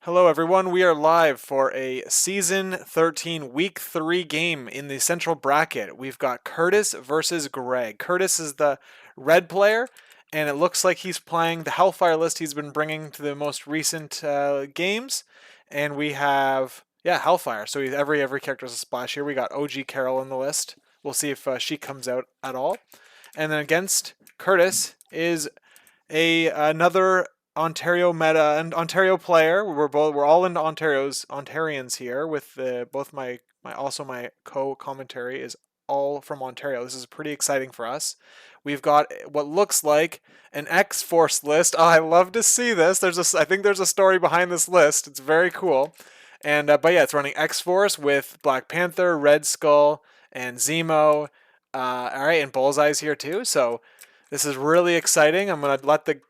Hello, everyone. We are live for a Season 13 Week 3 game in the central bracket. We've got Kurtis versus Greg. Kurtis is the red player, and it looks like he's playing the Hellfire list he's been bringing to the most recent games. And we have, Hellfire. So every character has a splash here. We got OG Carol on the list. We'll see if she comes out at all. And then against Kurtis is another Ontario meta and Ontario player. We're all into Ontarians here with both my co-commentary is all from Ontario. This is pretty exciting for us. We've got what looks like an X-Force list. Oh, I love to see this. I think there's a story behind this list. It's very cool. And but yeah, it's running X-Force with Black Panther, Red Skull, and Zemo. All right, and Bullseye's here too. So this is really exciting. I'm gonna let the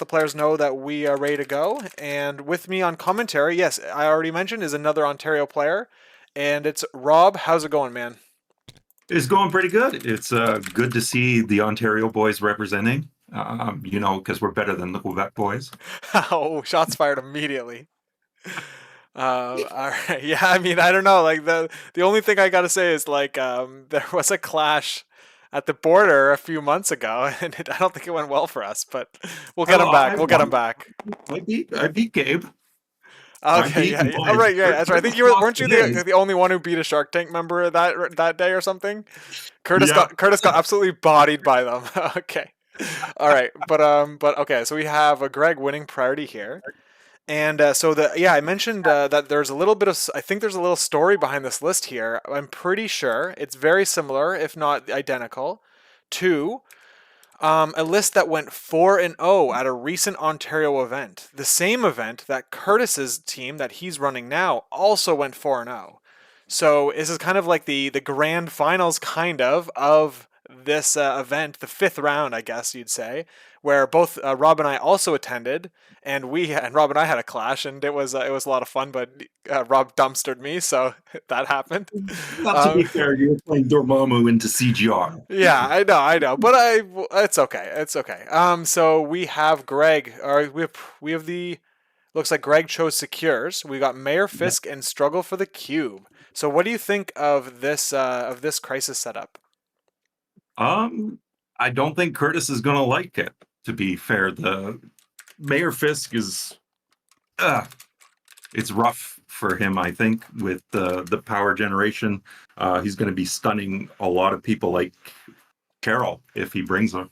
players know that we are ready to go. And with me on commentary, yes, I already mentioned, is another Ontario player, and it's Rob. How's it going, man? It's going pretty good. It's good to see the Ontario boys representing, because we're better than the Quebec boys. Oh, shots fired immediately. All right. Yeah, I mean, I don't know. Like the only thing I gotta say is like there was a clash at the border a few months ago, and I don't think it went well for us. But we'll get Oh, him back. I We'll get him won. back. I beat Gabe. I Okay, beat yeah, the yeah. Oh, boys. right, yeah. That's right. I think you Lost weren't to you his. the only one who beat a Shark Tank member that day or something. Yeah. Curtis got absolutely bodied by them. Okay, all right, but okay. So we have a Greg winning priority here, and I mentioned that there's a little bit of I think there's a little story behind this list here. I'm pretty sure it's very similar, if not identical, to a list that went 4-0 at a recent Ontario event. The same event that Curtis's team that he's running now also went 4-0. So this is kind of like the grand finals of this event, the fifth round, I guess you'd say, where both Rob and I also attended, and Rob and I had a clash, and it was a lot of fun. But Rob dumpstered me, so that happened. Not to Um, be fair, you were playing Dormammu into CGR. yeah, I know, but it's okay, it's okay. So we have Greg, or we have the looks like Greg chose secures. We got Mayor Yeah. Fisk and Struggle for the Cube. So what do you think of this crisis setup? Um, I don't think Curtis is going to like it. To be fair, the Mayor Fisk is. Uh, it's rough for him, I think, with the power generation. He's going to be stunning a lot of people like Carol if he brings her.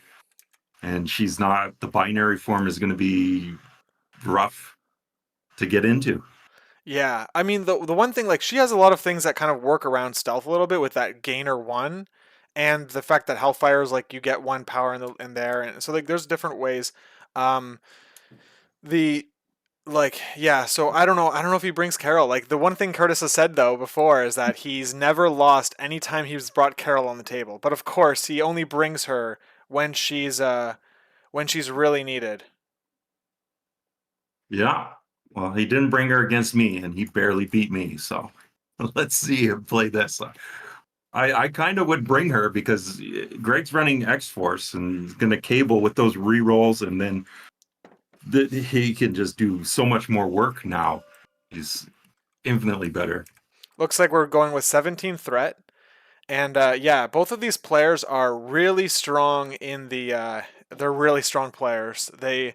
And she's not, the binary form is going to be rough to get into. Yeah, I mean the one thing, like, she has a lot of things that kind of work around stealth a little bit with that gainer one, and the fact that Hellfire is like you get one power in there, and so like there's different ways. Um, the Like, yeah, so I don't know if he brings Carol. Like, the one thing Curtis has said though before is that he's never lost any time he's brought Carol on the table. But of course, he only brings her when she's really needed. Yeah. Well, he didn't bring her against me, and he barely beat me. So let's see him play this. I kind of would bring her because Greg's running X Force and he's going to cable with those re rolls, and then he can just do so much more work now. He's infinitely better. Looks like we're going with 17 threat. And yeah, both of these players are really strong in they're really strong players. They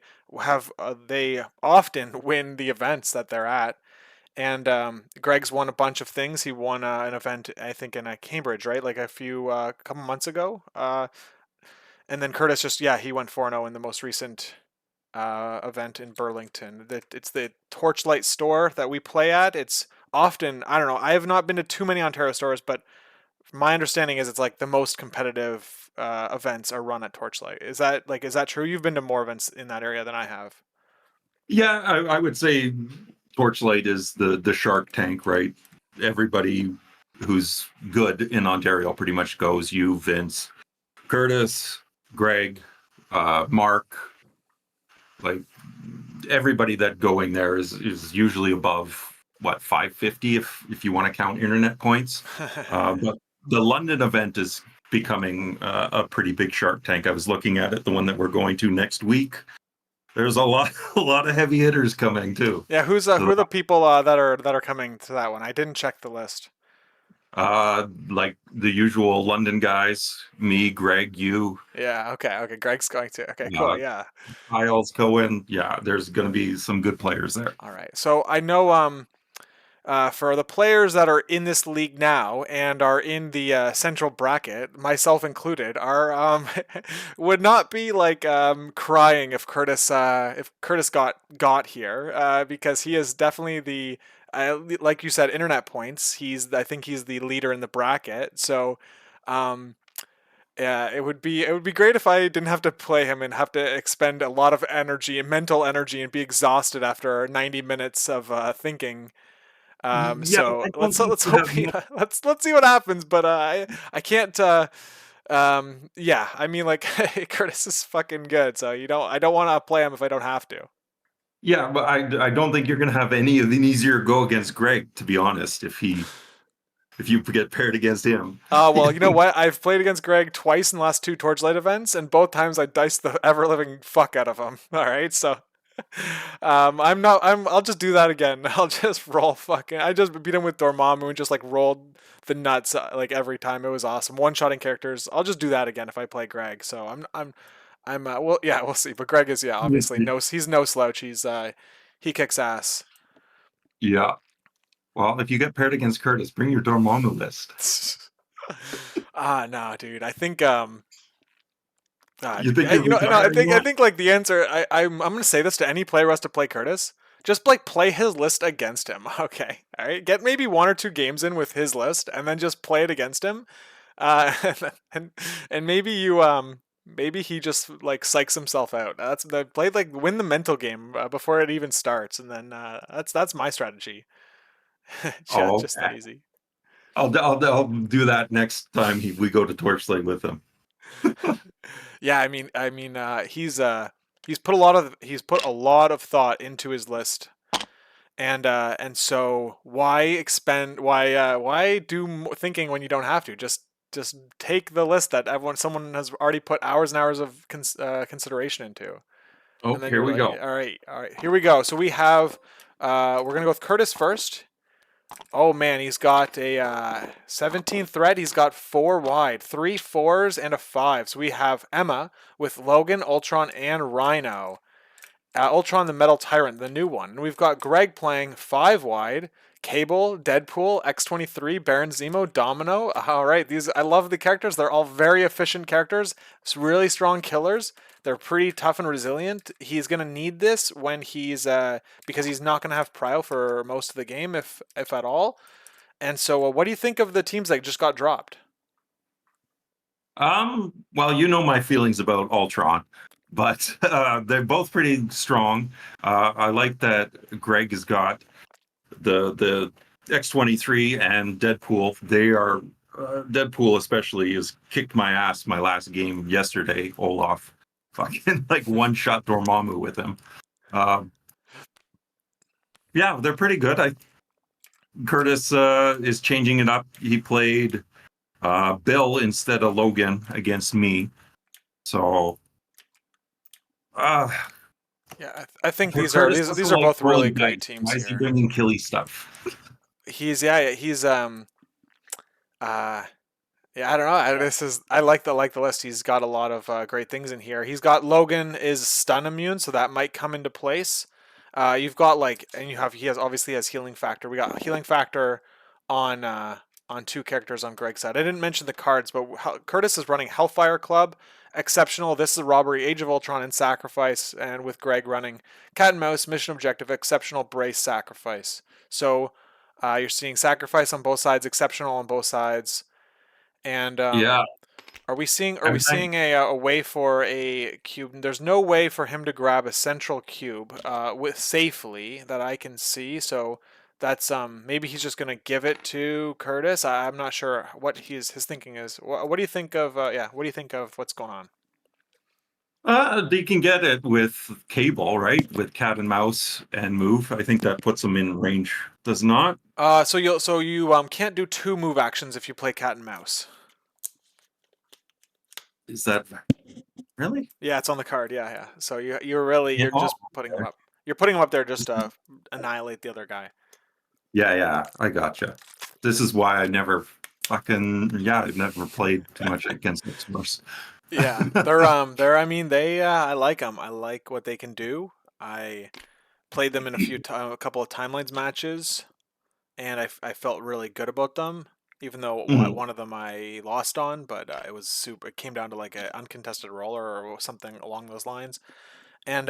often win the events that they're at. And Greg's won a bunch of things. He won an event, I think, in Cambridge, right? Like a couple months ago. And then Curtis he went 4-0 in the most recent event in Burlington. It's the Torchlight store that we play at. It's often, I don't know, I have not been to too many Ontario stores, but my understanding is it's like the most competitive events are run at Torchlight. Is that true? You've been to more events in that area than I have. Yeah, I would say Torchlight is the Shark Tank, right? Everybody who's good in Ontario pretty much goes. You, Vince, Curtis, Greg, Mark, like everybody that going there is usually above what 550 if you want to count internet points. But the London event is becoming a pretty big Shark Tank. I was looking at it, the one that we're going to next week. there's a lot a lot of heavy hitters coming too. Yeah, who So are the people that are coming to that one? I didn't check the list. like the usual London guys, me, Greg, you, Yeah, okay. Greg's going to. Okay, cool. uh, Yeah. Kyle's Cohen. Yeah, there's going to be some good players there. All right. So I know for the players that are in this league now and are in the central bracket, myself included, are would not be like crying if Curtis got here because he is definitely the like you said, internet points. I think he's the leader in the bracket. So um, yeah, it would be great if I didn't have to play him and have to expend a lot of energy and mental energy and be exhausted after 90 minutes of thinking. Yeah, So I don't think let's you hope have much. let's see what happens. But I can't. Yeah, I mean like Curtis is fucking good, so you don't I don't want to play him if I don't have to. Yeah, but I don't think you're going to have any of an easier go against Greg, to be honest. If you get paired against him. Well, you know what? I've played against Greg twice in the last two Torchlight events, and both times I diced the ever living fuck out of him. All right, so I'm not. I'll just do that again. I'll just roll fucking. I just beat him with Dormammu and just like rolled the nuts like every time. It was awesome. One shotting characters. I'll just do that again if I play Greg. So I'm. Well, yeah, we'll see. But Greg is obviously no. He's no slouch. He kicks ass. Yeah. Well, if you get paired against Curtis, bring your Dormammu list. No, dude. I think You think you're you know, no, retiring I yet? think like the answer. I'm gonna say this to any player who has to play Curtis. Just like play his list against him. Okay, all right. Get maybe one or two games in with his list, and then just play it against him. Uh, and and maybe maybe he just like psychs himself out. That's the play like win the mental game before it even starts, and then that's my strategy. Oh, Just that okay. easy. I'll do that next time we go to Torchlight with him. Yeah, he's put a lot of thought into his list, and so why do thinking when you don't have to? Just take the list that someone has already put hours and hours of consideration into, Oh, and then here you're we like, go. all right, here we go. So we have we're gonna go with Curtis first. Oh man, he's got a 17 threat. He's got four wide, three fours and a five. So we have Emma with Logan, Ultron, and Rhino. Ultron the Metal Tyrant, the new one. And we've got Greg playing five wide, Cable, Deadpool, X-23, Baron Zemo, Domino. All right, these I love the characters. They're all very efficient characters. It's really strong killers. They're pretty tough and resilient. He's gonna need this when he's because he's not gonna have prio for most of the game, if at all. And so, what do you think of the teams that just got dropped? Well, you know my feelings about Ultron, but they're both pretty strong. I like that Greg has got the X-23 and Deadpool. They are Deadpool especially has kicked my ass my last game yesterday. Olaf fucking like one shot Dormammu with him. Um, yeah, they're pretty good. I Curtis is changing it up. He played Bill instead of Logan against me. So uh, Yeah, I think Curtis doesn't these are like both really rolling great dice. teams Why is he here. bringing killy stuff? He's uh Yeah, I don't know. I like the list. He's got a lot of great things in here. He's got Logan is stun immune, so that might come into place. You've got like, and you have he has obviously has healing factor. We got healing factor on on two characters on Greg's side. I didn't mention the cards, but Curtis is running Hellfire Club, exceptional. This is robbery, Age of Ultron, and sacrifice, and with Greg running Cat and Mouse, mission objective, exceptional, brace, sacrifice. So you're seeing sacrifice on both sides, exceptional on both sides. And Yeah, are we I'm trying. seeing a way for a cube? There's no way for him to grab a central cube with safely that I can see. So that's maybe he's just gonna give it to Curtis. I'm not sure what his thinking is. What do you think of yeah? What do you think of what's going on? They can get it with cable, right? With cat and mouse and move. I think that puts them in range. Does not? So you can't do two move actions if you play cat and mouse. Is that? Really? Yeah, it's on the card. Yeah, yeah. So you're really Yeah. you're Oh, just putting him okay. up. You're putting him up there just to annihilate the other guy. Yeah, yeah, I gotcha. This is why I never fucking yeah, I've never played too much against X-Force. Yeah, I mean they I like them. I like what they can do. I played them in a couple of timelines matches, and I felt really good about them. Even though Mhm. one of them I lost on, but it was super. It came down to like an uncontested roller or something along those lines, and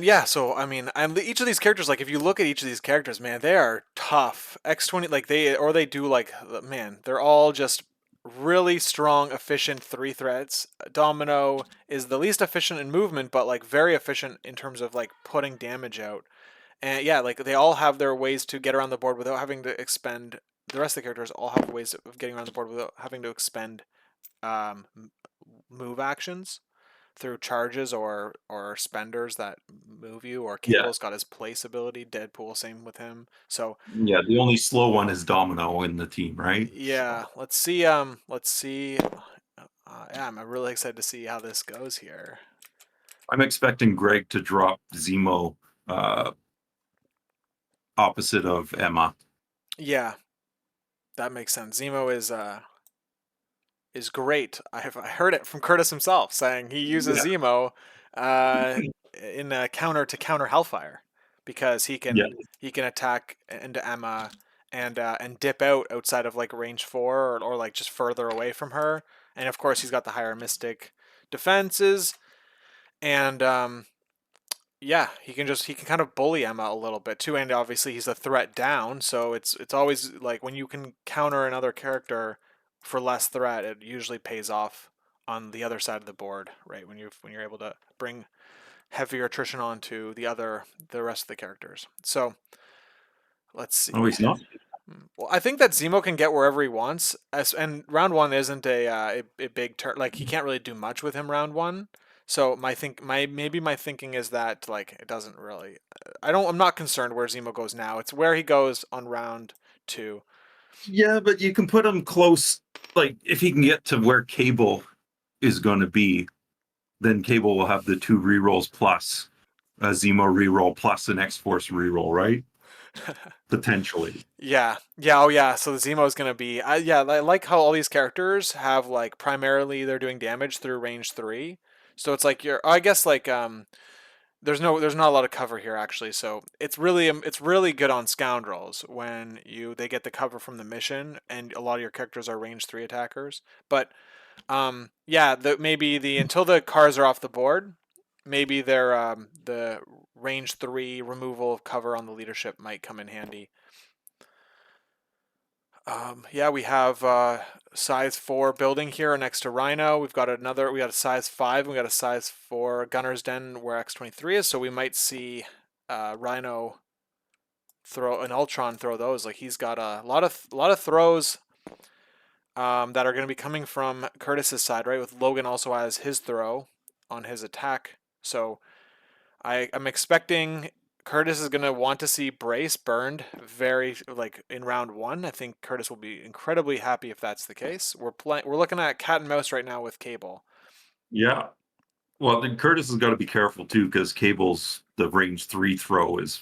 yeah. So I mean, each of these characters. Like if you look at each of these characters, man, they are tough. X20, like they do like man, they're all just really strong, efficient three threats. Domino is the least efficient in movement, but like very efficient in terms of like putting damage out. And yeah, like they all have their ways to get around the board without having to expend. The rest of the characters all have ways of getting around the board without having to expend um, move actions through charges or spenders that move you. Or Yeah, Cable's got his place ability. Deadpool, same with him. So yeah. The only slow one is Domino in the team, right? yeah, So let's see. Let's see. Yeah, I'm really excited to see how this goes here. I'm expecting Greg to drop Zemo uh, opposite of Emma. Yeah, that makes sense. Zemo is great. I heard it from Kurtis himself saying he uses Yeah, Zemo uh, in a counter to counter Hellfire because yeah, he can attack into Emma and dip out outside of like range 4 or like just further away from her. And of course he's got the higher Mystic defenses and yeah, he can kind of bully Emma a little bit too, and obviously he's a threat down, so it's always like when you can counter another character for less threat, it usually pays off on the other side of the board, right? When you're able to bring heavier attrition onto the rest of the characters. So let's oh, see. he's not. Well, I think that Zemo can get wherever he wants, and round one isn't a big turn. Like he can't really do much with him round one. So my thinking is that like it doesn't really. I'm not concerned where Zemo goes now. It's where he goes on round two. Yeah, but you can put him close. Like if he can get to where Cable is going to be, then Cable will have the two rerolls plus a Zemo reroll plus an X Force reroll, right? Potentially. Yeah, yeah, oh yeah. So the Zemo is gonna be, yeah. I like how all these characters have like primarily they're doing damage through range 3. So it's like I guess like there's not a lot of cover here actually, so it's really good on scoundrels when they get the cover from the mission and a lot of your characters are range 3 attackers. But yeah, maybe the until the cars are off the board, maybe the range 3 removal of cover on the leadership might come in handy. Yeah, we have size 4 building here next to Rhino. We got a size 5, and we got a size 4 Gunner's Den where X-23 is, so we might see Rhino throw an Ultron throw those. Like he's got a lot of throws that are going to be coming from Kurtis's side, right? With Logan also has his throw on his attack. So I'm expecting Kurtis is going to want to see Brace burned very like in round 1. I think Kurtis will be incredibly happy if that's the case. We're looking at cat and mouse right now with Cable. Yeah. Well, then Curtis has got to be careful too, because Cable's the range 3 throw is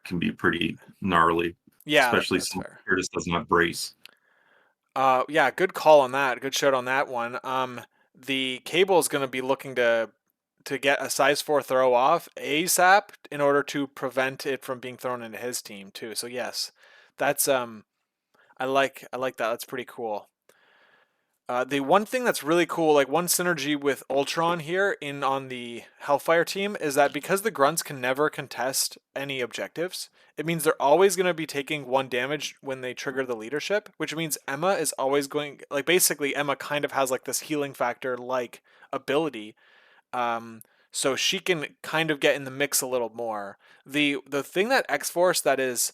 can be pretty gnarly, Yeah, especially that's since fair. Curtis doesn't have brace. Yeah, good call on that. Good shout on that one. The Cable is going to be looking to get a size 4 throw off ASAP in order to prevent it from being thrown into his team too. So yes, that's I like that. That's pretty cool. The one thing that's really cool, like one synergy with Ultron here in on the Hellfire team, is that because the grunts can never contest any objectives, it means they're always going to be taking 1 damage when they trigger the leadership, which means Emma is always going like basically Emma kind of has like this healing factor like ability, so she can kind of get in the mix a little more. The thing that X Force that is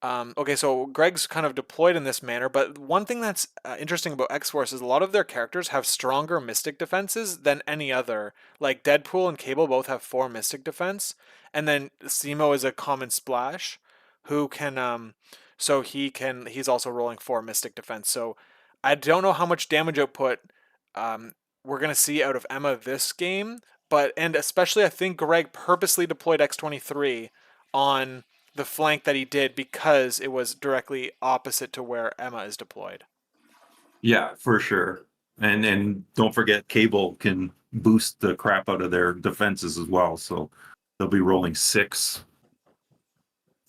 okay, so Greg's kind of deployed in this manner, but one thing that's interesting about X Force is a lot of their characters have stronger Mystic defenses than any other. Like Deadpool and Cable both have 4 Mystic defense, and then Zemo is a common splash, who can so he's also rolling 4 Mystic defense. So I don't know how much damage output we're gonna see out of Emma this game. But and especially I think Greg purposely deployed X-23 on the flank that he did because it was directly opposite to where Emma is deployed. Yeah, for sure. And don't forget, Cable can boost the crap out of their defenses as well. So they'll be rolling 6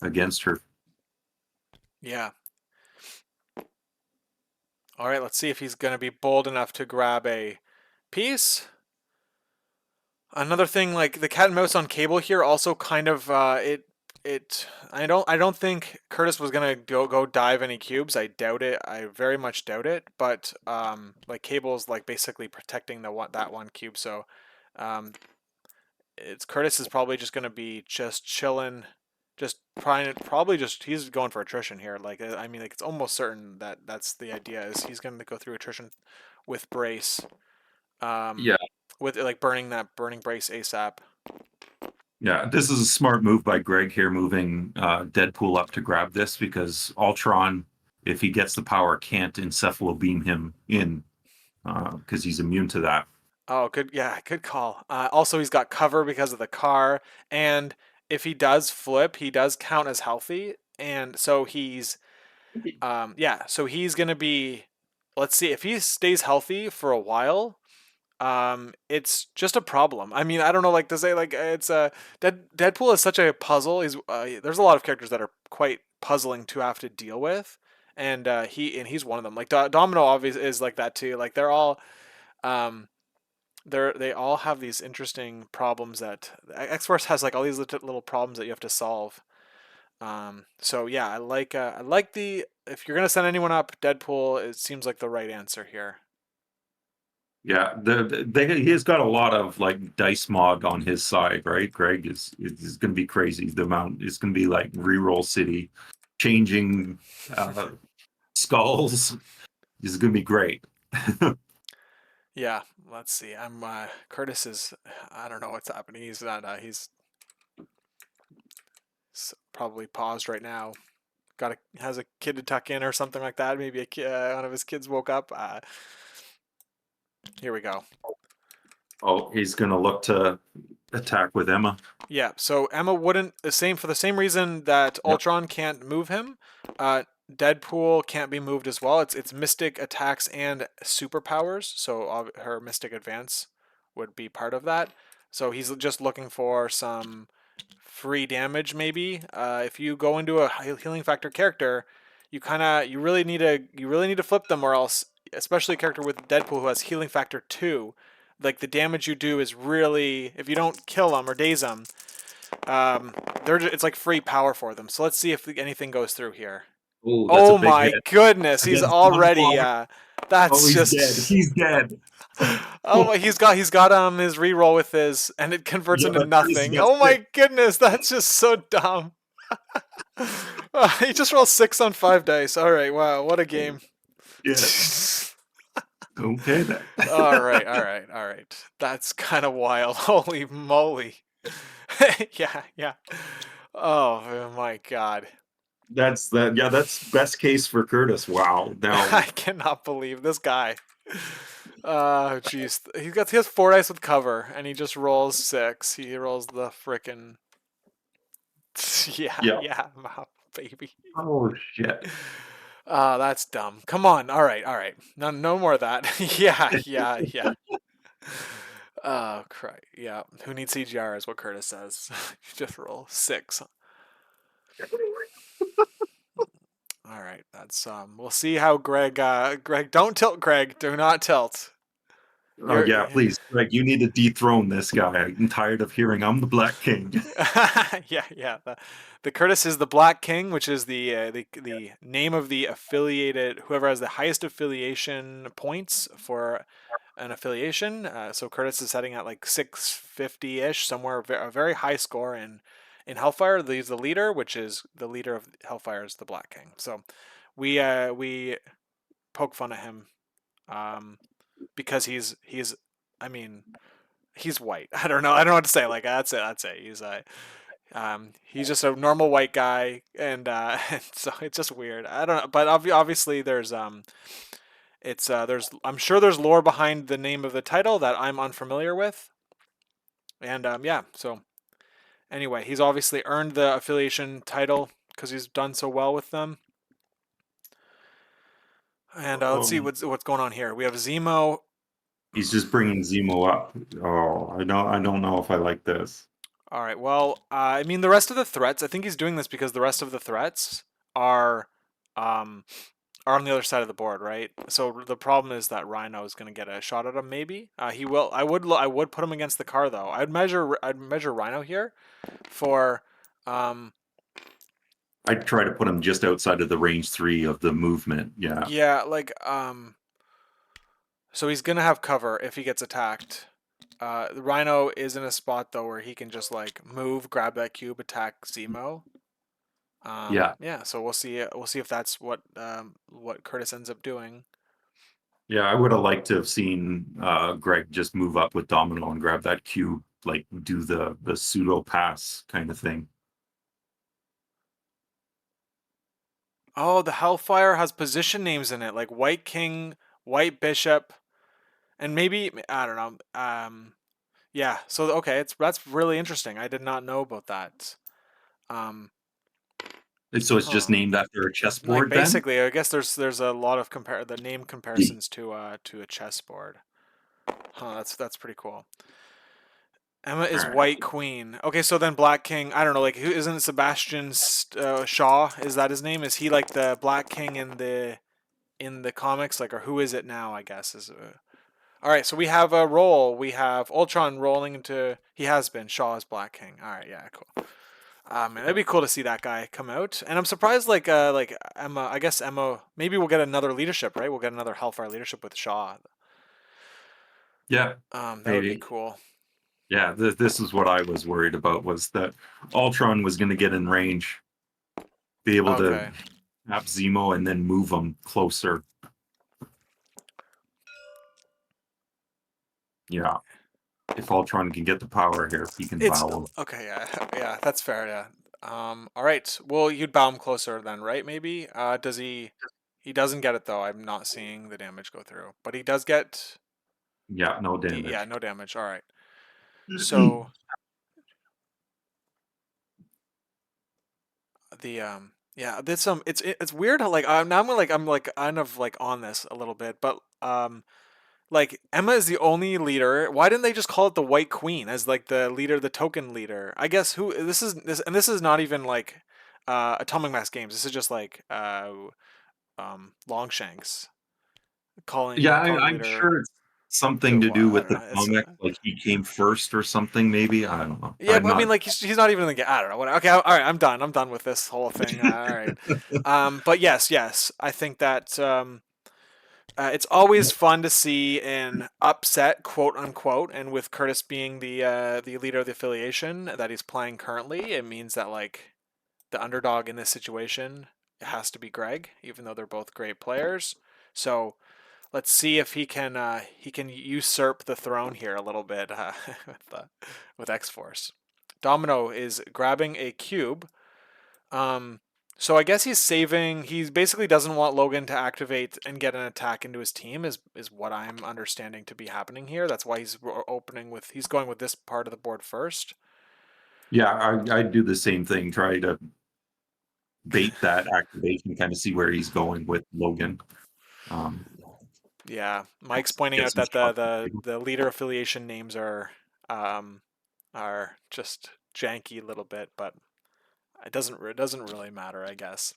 against her. Yeah. All right, let's see if he's gonna be bold enough to grab a piece. Another thing, like the cat and mouse on Cable here, also kind of it. I don't think Kurtis was gonna go dive any cubes. I doubt it. I very much doubt it. But like Cable's like basically protecting that one cube. So um, it's Kurtis is probably just gonna be just chilling, just probably just he's going for attrition here. Like I mean, like it's almost certain that that's the idea is he's gonna go through attrition with brace. Um, Yeah, with like burning brace ASAP. yeah. This is a smart move by Greg here, moving Deadpool up to grab this because Ultron, if he gets the power, can't encephalo beam him in because he's immune to that. Oh, good. Yeah, good call. Also, he's got cover because of the car, and if he does flip, he does count as healthy, and so so he's gonna be. Let's see if he stays healthy for a while. It's just a problem. I mean, I don't know, like to say, like it's Deadpool is such a puzzle. There's a lot of characters that are quite puzzling to have to deal with, and he's one of them. Like Domino obviously is like that too. Like they're all um they all have these interesting problems that X Force has like all these little problems that you have to solve. So yeah, I like the if you're gonna send anyone up, Deadpool it seems like the right answer here. Yeah, he has got a lot of like dice mod on his side, right? Greg is going to be crazy. The amount is going to be like reroll city, changing skulls. This is going to be great. Yeah, let's see. I'm Kurtis is I don't know what's happening. He's not he's probably paused right now. Has a kid to tuck in or something like that. Maybe one of his kids woke up. Here we go. Oh, he's going to look to attack with Emma. Yeah, so Emma wouldn't for the same reason that Yep. Ultron can't move him. Deadpool can't be moved as well. It's mystic attacks and superpowers, so her mystic advance would be part of that. So he's just looking for some free damage maybe. If you go into a healing factor character, you really need to flip them or else, especially a character with Deadpool who has healing factor 2, like the damage you do is really if you don't kill them or daze them, it's like free power for them. So let's see if anything goes through here. Oh, that's a Oh big my hit goodness, he's against already Bloodborne. that's Oh, he's dead. just He's dead. oh he's got his reroll with his and it converts Yeah, into but Curtis nothing. got Oh 6. my goodness, that's just so dumb. He just rolled 6 on 5 dice. All right, wow, what a game. Yeah. Okay then. all right. That's kind of wild. Holy moly. Yeah. Oh my god. That's that. Yeah, that's best case for Curtis. Wow. Now, I cannot believe this guy. Oh jeez. He has 4 dice with cover and he just rolls 6. He rolls the frickin' yeah. yeah, baby. Oh shit. That's dumb. Come on. All right. No more of that. Yeah. Oh, cry. Yeah. Who needs CGR is what Kurtis says. Just roll 6. All right. That's we'll see how Greg don't tilt, Greg. Do not tilt. Oh You're yeah, please, Greg. You need to dethrone this guy. I'm tired of hearing I'm the Black King. yeah. The Kurtis is the Black King, which is the name of the affiliated whoever has the highest affiliation points for an affiliation. So Kurtis is setting at like 650 ish, somewhere a very high score in Hellfire. He's the leader, which is the leader of Hellfire is the Black King. So we poke fun at him because he's I mean he's white. I don't know. I don't know what to say. Like that's it. He's just a normal white guy, and, and so it's just weird. I don't know, but obviously there's It's I'm sure there's lore behind the name of the title that I'm unfamiliar with. And yeah, so anyway, he's obviously earned the affiliation title because he's done so well with them. And let's see Um, what's going on here. We have Zemo. he's just bringing Zemo up. Oh, I don't know if I like this. All right. Well, I mean, the rest of the threats. I think he's doing this because the rest of the threats are, um, are on the other side of the board, right? So the problem is that Rhino is going to get a shot at him. Maybe he will. I would put him against the car though. I'd measure Rhino here for, um, I try to put him just outside of the range 3 of the movement. Yeah. yeah, like So he's gonna have cover if he gets attacked. The Rhino is in a spot though where he can just like move, grab that cube, attack Zemo. Yeah. Yeah, so we'll see. We'll see if that's what Kurtis ends up doing. Yeah, I would have liked to have seen Greg just move up with Domino and grab that cube, like do the pseudo pass kind of thing. Oh, the Hellfire has position names in it, like White King, White Bishop, and maybe I don't know. Yeah. So okay, that's really interesting. I did not know about that. Um, And so it's just huh. named after a Like chessboard then? basically, I guess there's a lot of the name comparisons to a chessboard. Huh, that's pretty cool. Emma All is right. White Queen. Okay, so then Black King. I don't know. Like, who isn't Sebastian Shaw? Is that his name? Is he like the Black King in the comics? Like, or who is it now? I guess is. All right, so we have a roll. We have Ultron rolling into. He has been Shaw as Black King. All right, yeah, cool. Man, it'd be cool to see that guy come out. And I'm surprised, like Emma. I guess Emma. Maybe we'll get another leadership, right? We'll get another Hellfire leadership with Shaw. Yeah, That would be maybe. cool. Yeah, this is what I was worried about was that Ultron was going to get in range, be able to Okay. have Zemo and then move him closer. Yeah, if Ultron can get the power here, he can It's bow him. okay. Yeah, yeah, that's fair. Yeah. All right. Well, you'd bow him closer then, right? Maybe. Does he? He doesn't get it though. I'm not seeing the damage go through, but he does get Yeah, no yeah, damage. no damage. All right. So the yeah, this it's weird how like now I'm like kind of like on this a little bit, but like Emma is the only leader. Why didn't they just call it the White Queen as like the leader, the token leader? I guess who this is not even like Atomic Mass Games. This is just like Longshanks Yeah, calling I'm leader sure it's something the to do I with don't the know. It's comic, like he came first or something. Maybe I don't know. yeah, I'm but I mean not. like he's not even in the game. I don't know. Okay, all right. I'm done. I'm done with this whole thing. All right. But yes, I think that it's always fun to see an upset, quote unquote, and with Kurtis being the leader of the affiliation that he's playing currently, it means that like the underdog in this situation has to be Greg, even though they're both great players. So let's see if he can usurp the throne here a little bit with X Force. Domino is grabbing a cube. Um, so I guess he's saving. He basically doesn't want Logan to activate and get an attack into his team. Is what I'm understanding to be happening here. That's why he's going with this part of the board first. Yeah, I do the same thing. Try to bait that activation, kind of see where he's going with Logan. Um, Yeah, Mike's pointing get out some that shots. the leader affiliation names um are just janky a little bit, but it doesn't really matter, I guess.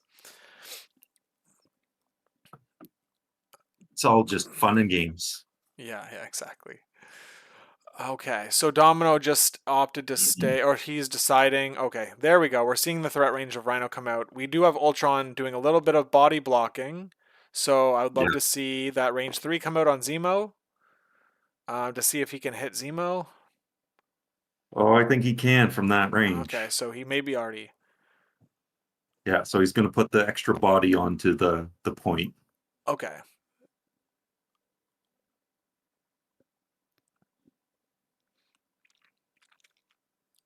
It's all just fun and games. Yeah, exactly. Okay, so Domino just opted to stay, or he's deciding. Okay, there we go. We're seeing the threat range of Rhino come out. We do have Ultron doing a little bit of body blocking, so I would Yeah. love to see that range 3 come out on Zemo to see if he can hit Zemo. Oh, I think he can from that Okay, range. so he may be already. Yeah, so he's going to put the extra body onto the point. Okay,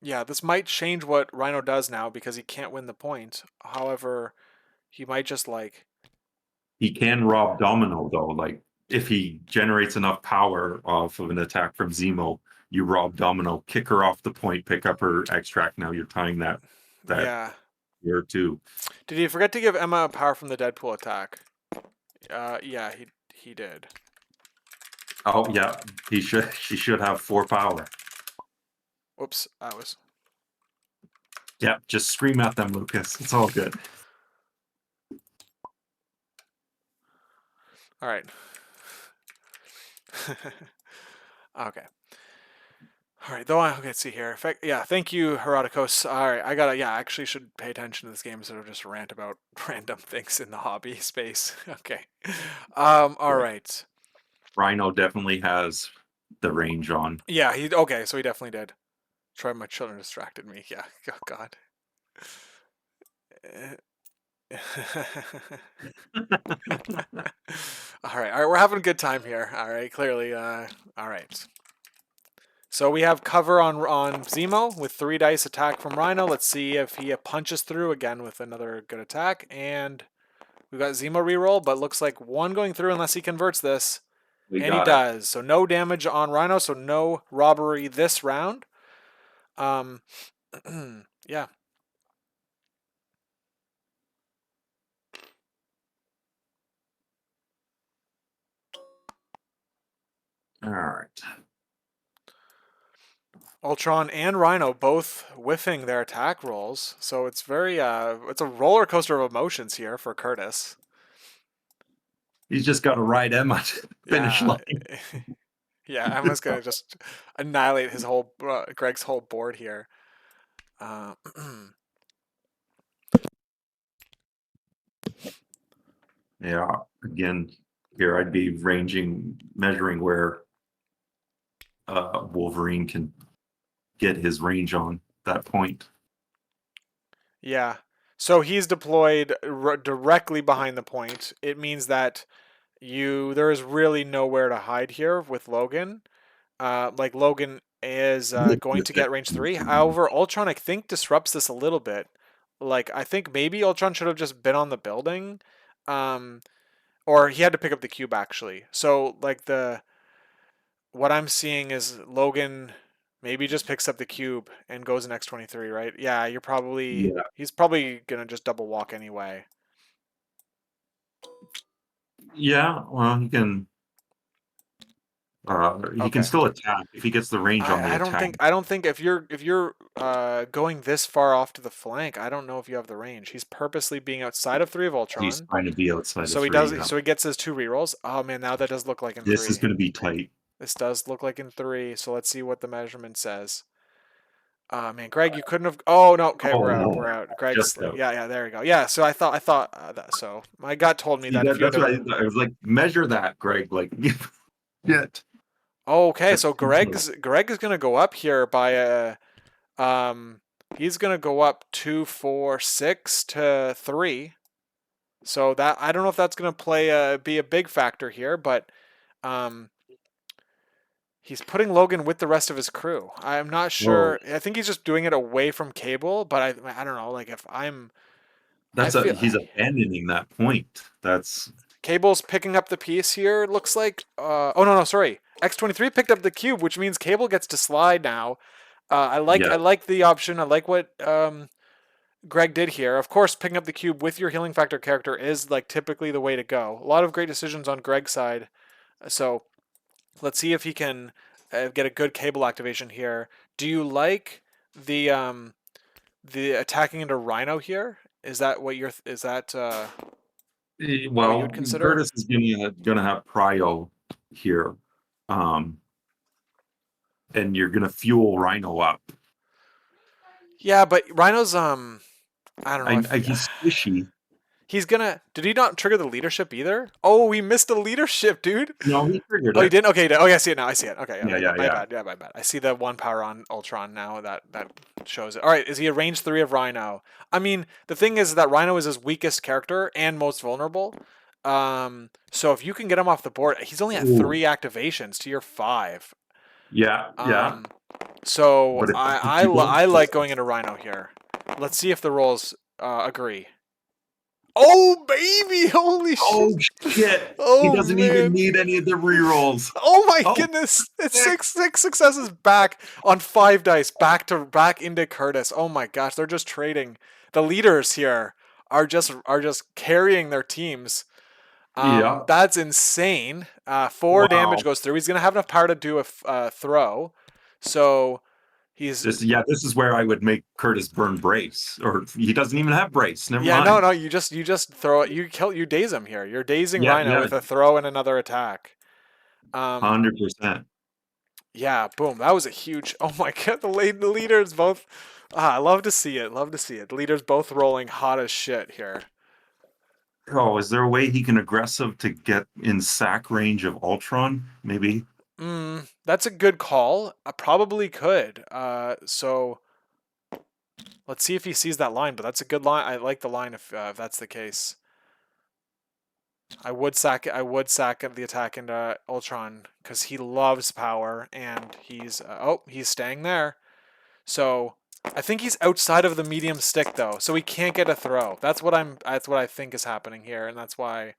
yeah, this might change what Rhino does now because he can't win the point. However, he might just like. He can rob Domino though. Like if he generates enough power off of an attack from Zemo, you rob Domino, kick her off the point, pick up her extract. Now you're tying that Yeah. here too. Did he forget to give Emma power from the Deadpool attack? Yeah, he did. Oh yeah, she should have 4 power. Whoops, I was. Yeah, just scream at them, Lucas. It's all good. All right. Okay. All right, though. Okay, let's see here. Yeah, thank you, Herodicos. All right, I actually should pay attention to this game instead of just rant about random things in the hobby space. Okay. All Yeah. right. Rhino definitely has the range on. Yeah, okay, so he definitely did. Sorry, my children distracted me. Yeah. Oh God. All right, we're having a good time here. All right, clearly. All right. So we have cover on Zemo with 3 dice attack from Rhino. Let's see if he punches through again with another good attack. And we've got Zemo reroll, but looks like 1 going through unless he converts this. We And he got it. does. So no damage on Rhino, so no robbery this round. Yeah. All right. Ultron and Rhino both whiffing their attack rolls. So it's very it's a roller coaster of emotions here for Kurtis. He's just got to ride Emma to the finish Yeah. line. Yeah, Emma's gonna just annihilate his whole Greg's whole board here. Yeah. Again, here I'd be measuring where Wolverine can get his range on that point. Yeah. So he's deployed directly behind the point. It means that there is really nowhere to hide here with Logan. Like Logan is going to get range 3. However, Ultron I think disrupts this a little bit. Like I think maybe Ultron should have just been on the building, or he had to pick up the cube actually. So like what I'm seeing is Logan maybe just picks up the cube and goes in X-23, right? Yeah, Yeah. he's probably gonna just double walk anyway. Yeah. Well, he can Okay. still attack if he gets the range on the attack. I don't think if you're going this far off to the flank, I don't know if you have the range. He's purposely being outside of 3 of He's Ultron. trying to be outside of So he 3. does Yeah. so he gets his 2 rerolls. Oh man, now that does look like in This is 3. going to be tight. This does look like in 3. So let's see what the measurement says. Man, Greg, you couldn't have. Oh no, okay, Oh we're out. no, We're out. Greg's. just out. Yeah, there we go. Yeah, so I thought that. So my gut told me See, that if you had that's to. what I was like. Measure that, Greg. Like, shit. Oh, okay, That's so Greg is gonna go up here by a. He's gonna go up 2, 4, 6 to 3. So that I don't know if that's gonna be a big factor here, but um, he's putting Logan with the rest of his crew. I'm not Oh, sure. I think he's just doing it away from Cable, but I don't know. Like if I feel he's abandoning that point. That's Cable's picking up the piece here. Looks like. Oh no, sorry. X-23 picked up the cube, which means Cable gets to slide now. I yeah. like the option. I like what Greg did here. Of course, picking up the cube with your healing factor character is like typically the way to go. A lot of great decisions on Greg's side. So let's see if he can get a good Cable activation here. Do you like the attacking into Rhino here? Is that what you're? Is that what you Well, would consider? Curtis is gonna have prio here, um, and you're gonna fuel Rhino up. Yeah, but Rhino's I don't know if He's squishy. he's gonna. Did he not trigger the leadership either? Oh, he missed the leadership, dude. No, he triggered Oh, he it. didn't. Okay, oh yeah, I see it now. I see it. Okay, Yeah, okay, yeah, my yeah. bad. Yeah, my bad. I see the 1 power on Ultron now. That shows it. All right, is he a range 3 of Rhino? I mean, the thing is that Rhino is his weakest character and most vulnerable. So if you can get him off the board, he's only at Ooh. 3 activations to your 5. Yeah, yeah. So But if I like going into Rhino here. Let's see if the rolls agree. Oh baby, holy shit! Oh shit! He Oh doesn't even man! need any of the rerolls. Oh my Oh, goodness! It's heck. six successes back on 5 dice, back into Kurtis. Oh my gosh, they're just trading. The leaders here are just carrying their teams. Yeah. That's insane. 4 damage Wow. goes through. He's gonna have enough power to do a throw, so he's This is where I would make Curtis burn brace, or he doesn't even have brace. Never yeah. No, mind. no. You just throw it. You daze him here. You're dazing Yeah, Rhino yeah, with a throw and another attack. Um, 100%. Yeah, boom. That was a huge. Oh my god, the leaders both. I love to see it. Love to see it. The leaders both rolling hot as shit here. Oh, is there a way he can aggressive to get in sack range of Ultron? Maybe. That's a good call. I probably could. So let's see if he sees that line. But that's a good line. I like the line if that's the case. I would sack the attack into Ultron because he loves power and he's staying there. So I think he's outside of the medium stick though, so he can't get a throw. That's what I think is happening here, and that's why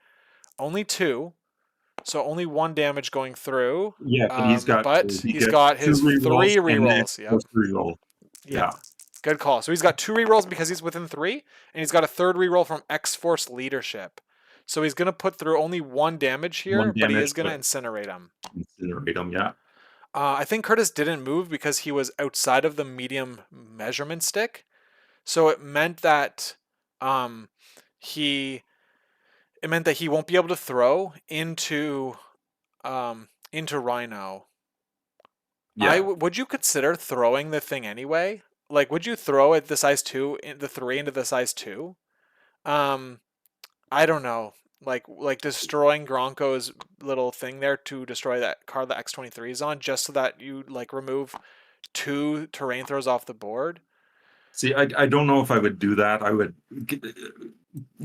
only two. So only 1 damage going through. Yeah, but he's got But he he's gets got two his rerolls three and then rerolls. Yep. first reroll. Yeah. Yeah, Good call. So he's got 2 rerolls because he's within 3, and he's got a third reroll from X-Force Leadership. So he's gonna put through only 1 damage one here, but he is damage, gonna but incinerate him. incinerate him. Yeah, I think Curtis didn't move because he was outside of the medium measurement stick. So um, he it meant that he won't be able to throw into Rhino. yeah. Would you consider throwing the thing anyway? Like, would you throw it the size 2, the 3 into the size 2? Um, I don't know. Like destroying Gronko's little thing there to destroy that card that X-23 is on, just so that you like remove 2 terrain throws off the board. See, I don't know if I would do that. I would.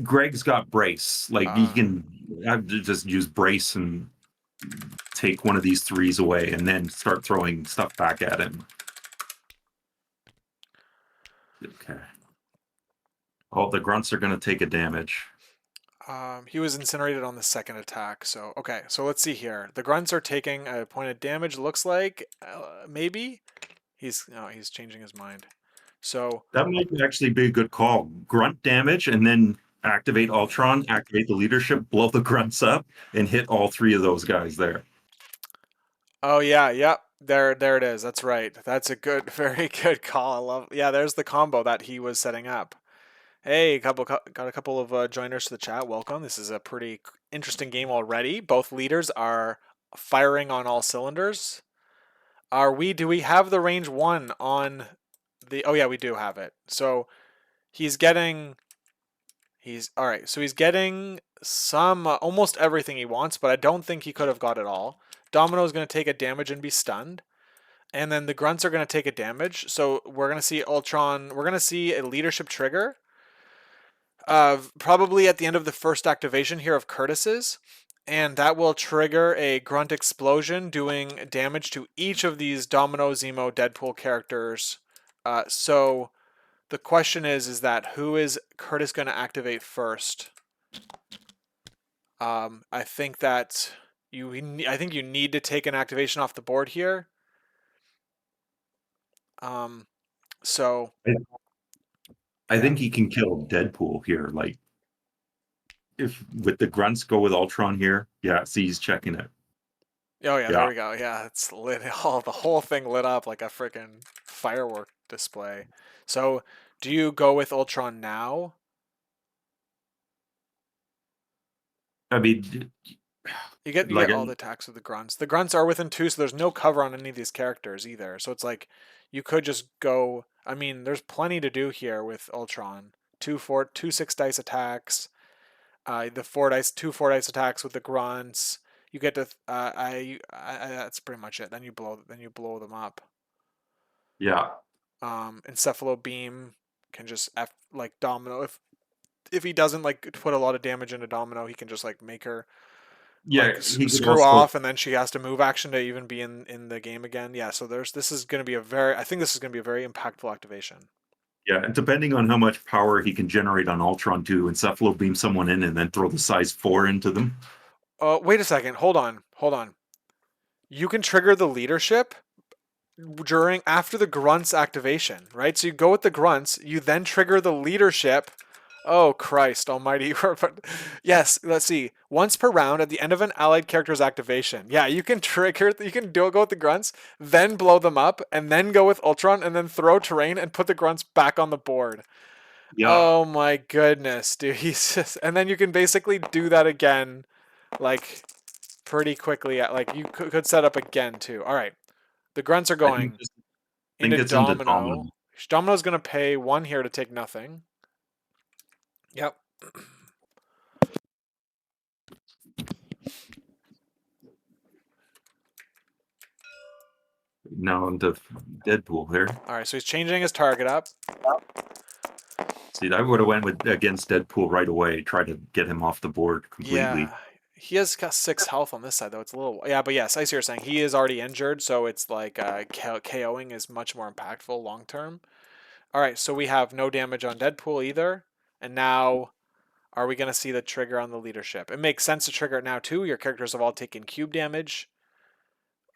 Greg's got brace. Like he Uh, can have to just use brace and take one of these threes away, and then start throwing stuff back at him. Okay. Oh, the grunts are going to take a damage. He was incinerated on the second attack. So okay, so let's see here. The grunts are taking a point of damage. Looks like maybe he's changing his mind. So That might actually be a good call. Grunt damage, and then activate Ultron, activate the leadership, blow the grunts up, and hit all three of those guys there. oh yeah, yep. There it is. That's right. That's a good, very good call. I love. Yeah, there's the combo that he was setting up. Hey, got a couple of joiners to the chat. Welcome. This is a pretty interesting game already. Both leaders are firing on all cylinders. Do we have the range 1 on the oh yeah, we do have it. So he's getting all right. So he's getting some almost everything he wants, but I don't think he could have got it all. Domino is going to take a damage and be stunned. And then the grunts are going to take a damage. So we're going to see Ultron, we're going to see a leadership trigger. Probably at the end of the first activation here of Kurtis's, and that will trigger a grunt explosion, doing damage to each of these Domino, Zemo, Deadpool characters. So the question is that who is Kurtis going to activate first? I think that I think you need to take an activation off the board here. So I, I yeah. think he can kill Deadpool here. Like, if with the grunts go with Ultron here, yeah, see, he's checking it. Oh yeah, there Yeah. we go. Yeah, it's lit. Oh, the whole thing lit up like a freaking firework display. So, do you go with Ultron now? I mean, You like, get all the attacks with the grunts. The grunts are within 2, so there's no cover on any of these characters either. So it's like you could just go. I mean, there's plenty to do here with Ultron. Two 6 dice attacks. The 4 dice, 4 dice attacks with the grunts. You get to. That's pretty much it. Then you blow them up. yeah, Encephalo Beam can just like Domino. If he doesn't like put a lot of damage into Domino, he can just like make her yeah. like He could screw also, off, and then she has to move action to even be in the game again. Yeah, so this is going to be I think this is going to be a very impactful activation. Yeah, and depending on how much power he can generate on Ultron to encephalo beam someone in and then throw the size 4 into them. Wait a second. Hold on. Hold on. You can trigger the leadership after the grunts activation, right? So you go with the grunts, you then trigger the leadership. Oh Christ almighty. Yes, let's see. Once per round at the end of an allied character's activation. Yeah, you can go with the grunts, then blow them up, and then go with Ultron, and then throw terrain and put the grunts back on the board. Yeah, Oh my goodness, dude. And then you can basically do that again, like pretty quickly. Like you could set up again too. All right. The grunts are I think going into it's into Domino. Domino. Domino's going to pay 1 here to take nothing. Yep. Now into Deadpool here. All right, so he's changing his target up. See, I would have went with against Deadpool right away. Try to get him off the board completely. Yeah. He has got 6 health on this side, though. It's a little... Yeah, but yes, I see what you're saying. He is already injured, so it's like KOing is much more impactful long term. All right, so we have no damage on Deadpool either. And now, are we going to see the trigger on the leadership? It makes sense to trigger it now, too. Your characters have all taken cube damage.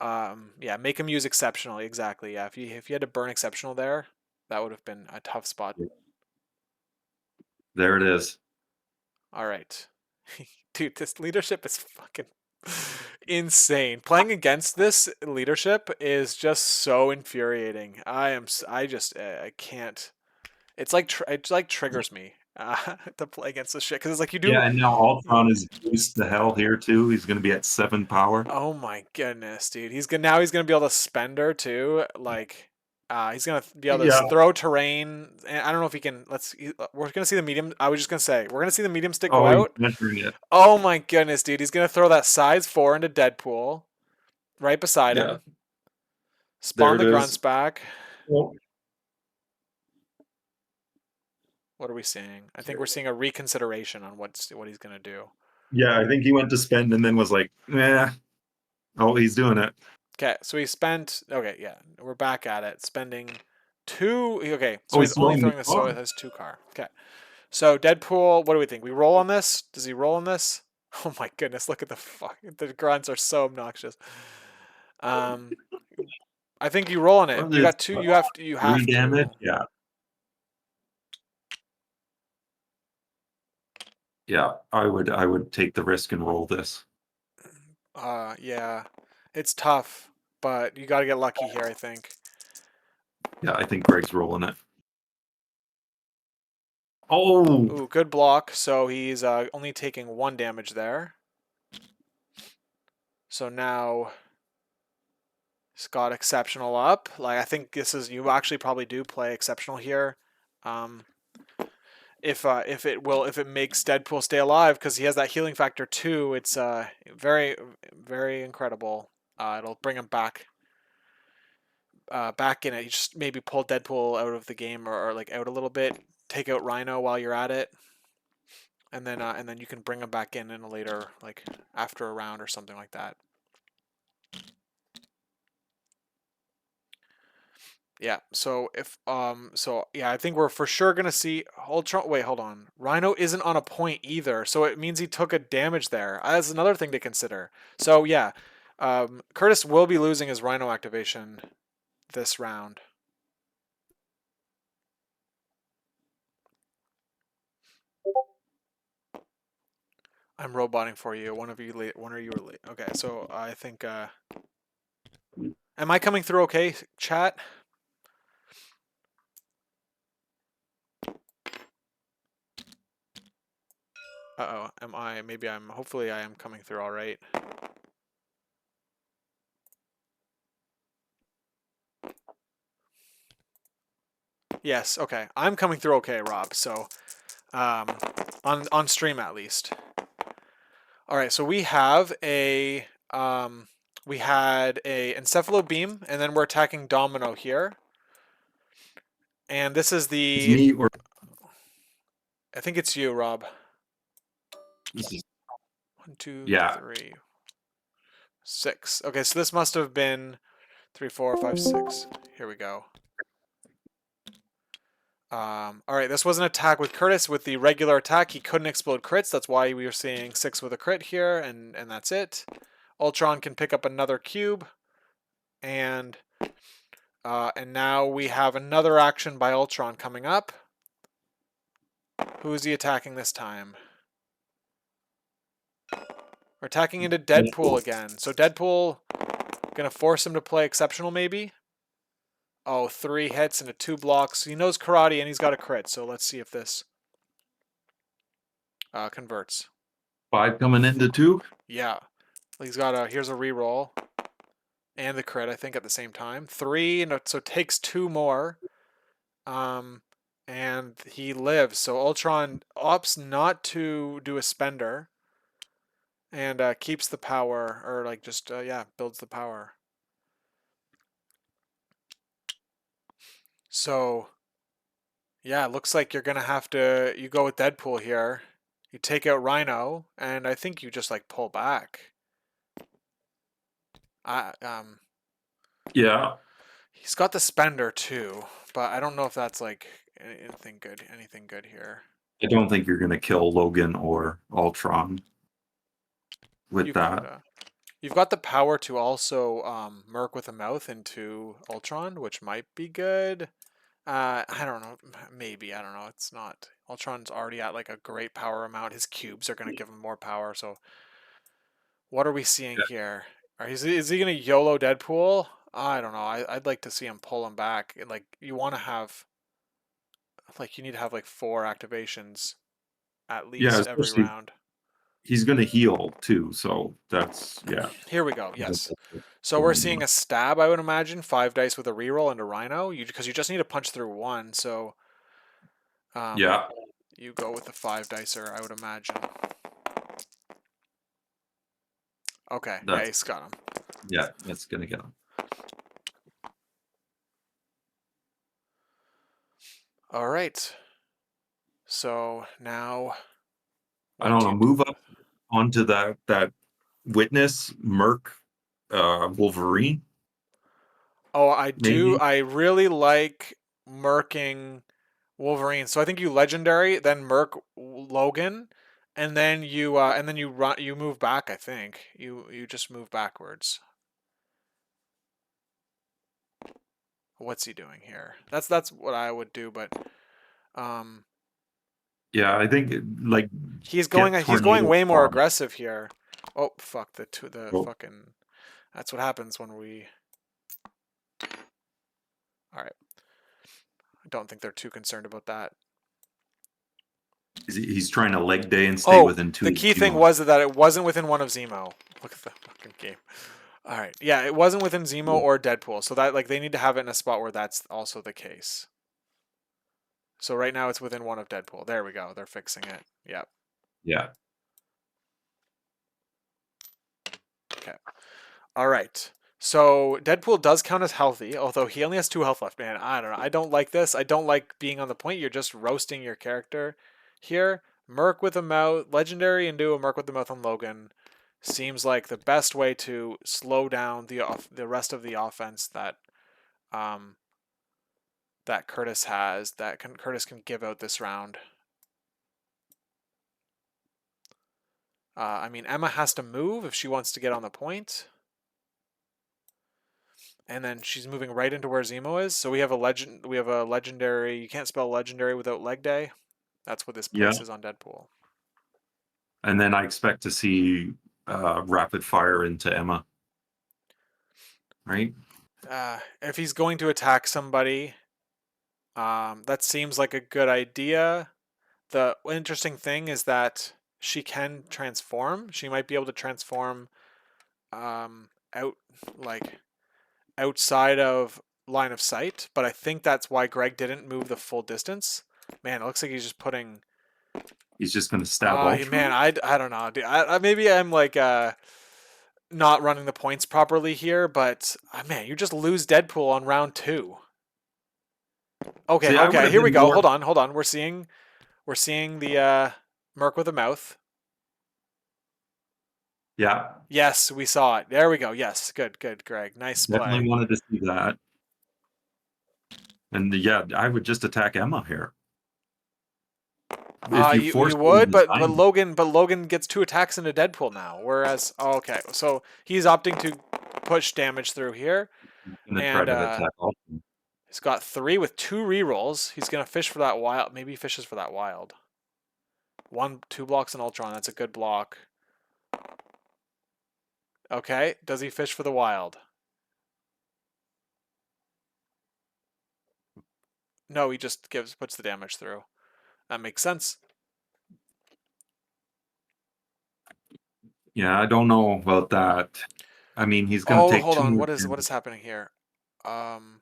Yeah, make him use exceptional. Exactly. Yeah, if you had to burn exceptional there, that would have been a tough spot. There it is. All right. Dude, this leadership is fucking insane. Playing against this leadership is just so infuriating. I can't. It's like triggers me to play against this shit because it's like you do. Yeah, and now Ultron is boost to hell here too. He's going to be at 7 power. Oh my goodness, dude. He's gonna be able to spend her too. Like, he's gonna be able to throw terrain. And I don't know if he can. We're gonna see the medium. I was just gonna say we're gonna see the medium stick go out. He's measuring it. Oh my goodness, dude. He's gonna throw that size 4 into Deadpool, right beside him. Spawn the grunts back. Well, What are we seeing? I think we're seeing a reconsideration on what he's gonna do. yeah, I think he went to spend and then was like, "Yeah." Oh, he's doing it. Okay, so he spent. Okay, yeah, we're back at it. Spending 2. Okay, so Oh, he's only throwing this. So it has 2 car. Okay, so Deadpool. What do we think? We roll on this? Does he roll on this? Oh my goodness! Look at the grunts are so obnoxious. I think you roll on it. You got 2. You have to. You have 3 damage. to. Yeah. Yeah, I would take the risk and roll this. Yeah, it's tough, but you got to get lucky here, I think. Yeah, I think Greg's rolling it. Oh! Ooh, good block. So he's only taking 1 damage there. So now he's got exceptional up. Like, I think you actually probably do play exceptional here. If it makes Deadpool stay alive because he has that healing factor too, it's very, very incredible. It'll bring him back in it. You just maybe pull Deadpool out of the game or like out a little bit. Take out Rhino while you're at it, and then you can bring him back in a later, like after a round or something like that. Yeah. So yeah, I think we're for sure gonna see Ultron. Wait, hold on. Rhino isn't on a point either, so it means he took a damage there. That's another thing to consider. So yeah, Kurtis will be losing his Rhino activation this round. I'm roboting for you. One of you late. One of you were late. Okay, so I think. Am I coming through okay, chat? Uh-oh. Am I? Maybe I'm. Hopefully I am coming through all right. Yes. Okay. I'm coming through okay, Rob. So, on stream at least. All right. So we have a we had a encephalo beam, and then we're attacking Domino here. And this is the. It's me or I think it's you, Rob. this is 1, 2, yeah. 3, 6. Okay, so this must have been 3, 4, 5, 6. Here we go. All right, this was an attack with Kurtis. With the regular attack, he couldn't explode crits. That's why we are seeing 6 with a crit here, and that's it. Ultron can pick up another cube, and now we have another action by Ultron coming up. Who is he attacking this time? We're attacking into Deadpool again. So Deadpool gonna force him to play exceptional, maybe. Oh, 3 hits into 2 blocks. He knows karate and he's got a crit. So let's see if this converts. 5 coming into 2. Yeah, he's got a. Here's a reroll and the crit. I think at the same time. 3, so it takes 2 more. And he lives. So Ultron opts not to do a spender. And keeps the power, or like just builds the power. So yeah, it looks like you're gonna have to. You go with Deadpool here. You take out Rhino, and I think you just like pull back. Yeah. He's got the spender too, but I don't know if that's like anything good. Anything good here. I don't think you're going to kill Logan or Ultron with You that. could. You've got the power to also merc with a mouth into Ultron, which might be good. I don't know. Maybe. I don't know. It's not. Ultron's already at like a great power amount. His cubes are going to give him more power. So what are we seeing here? Is he going to YOLO Deadpool? I don't know. I'd like to see him pull him back. Like you want to have, like you need to have like 4 activations at Yeah, least every especially round. he's going to heal too. So that's, Here we go. Yes. So we're seeing a stab, I would imagine. 5 dice with a reroll and a Rhino. Because you just need to punch through 1. So Yeah. you go with the 5 dicer, I would imagine. Okay. Yeah, he's got him. Yeah, that's going to get him. All right. So now, I don't know. Move up onto that witness Merc Wolverine. Oh, I do. Maybe. I really like merking Wolverine. So I think you legendary, then merc Logan, and then you run. You move back. I think you just move backwards. What's he doing here? That's what I would do, but Yeah, I think like he's going way more aggressive here. Oh fuck the fucking. That's what happens when we. All right. I don't think they're too concerned about that. He's trying to leg day and stay within 2. The key thing was that it wasn't within 1 of Zemo. Look at the fucking game. All right. Yeah, it wasn't within Zemo or Deadpool. So that like they need to have it in a spot where that's also the case. So right now it's within 1 of Deadpool. There we go. They're fixing it. Yep. Yeah. Okay. All right. So Deadpool does count as healthy, although he only has 2 health left. Man, I don't know. I don't like this. I don't like being on the point. You're just roasting your character here. Merc with a mouth, legendary, and do a Merc with the mouth on Logan seems like the best way to slow down the rest of the offense that that Kurtis has. Kurtis can give out this round. I mean, Emma has to move if she wants to get on the point. And then she's moving right into where Zemo is. So we have a legendary. You can't spell legendary without leg day. That's what this places on Deadpool. And then I expect to see rapid fire into Emma. Right? If he's going to attack somebody, that seems like a good idea. The interesting thing is that she can transform. She might be able to transform outside of line of sight, but I think that's why Greg didn't move the full distance. Man, it looks like he's just putting. He's just going to stab Ultron. Man, I don't know. Maybe I'm like not running the points properly here, but man, you just lose Deadpool on round 2. Okay, See, okay, here we go. Hold on. We're seeing the Merc with a mouth. Yeah. Yes, we saw it. There we go. Yes, good, Greg. Nice play. Definitely wanted to see that. And yeah, I would just attack Emma here. If you You force her to would, design, but Logan gets 2 attacks into Deadpool now. Whereas, oh, okay, so he's opting to push damage through here, he's gonna try and to attack all. he's got 3 with 2 rerolls. He's gonna fish for that wild. Maybe he fishes for that wild. 2 blocks in Ultron. That's a good block. Okay, does he fish for the wild? No, he just puts the damage through. That makes sense. Yeah, I don't know about that. I mean, he's gonna Oh, take hold two on. more What is damage. happening here? Um,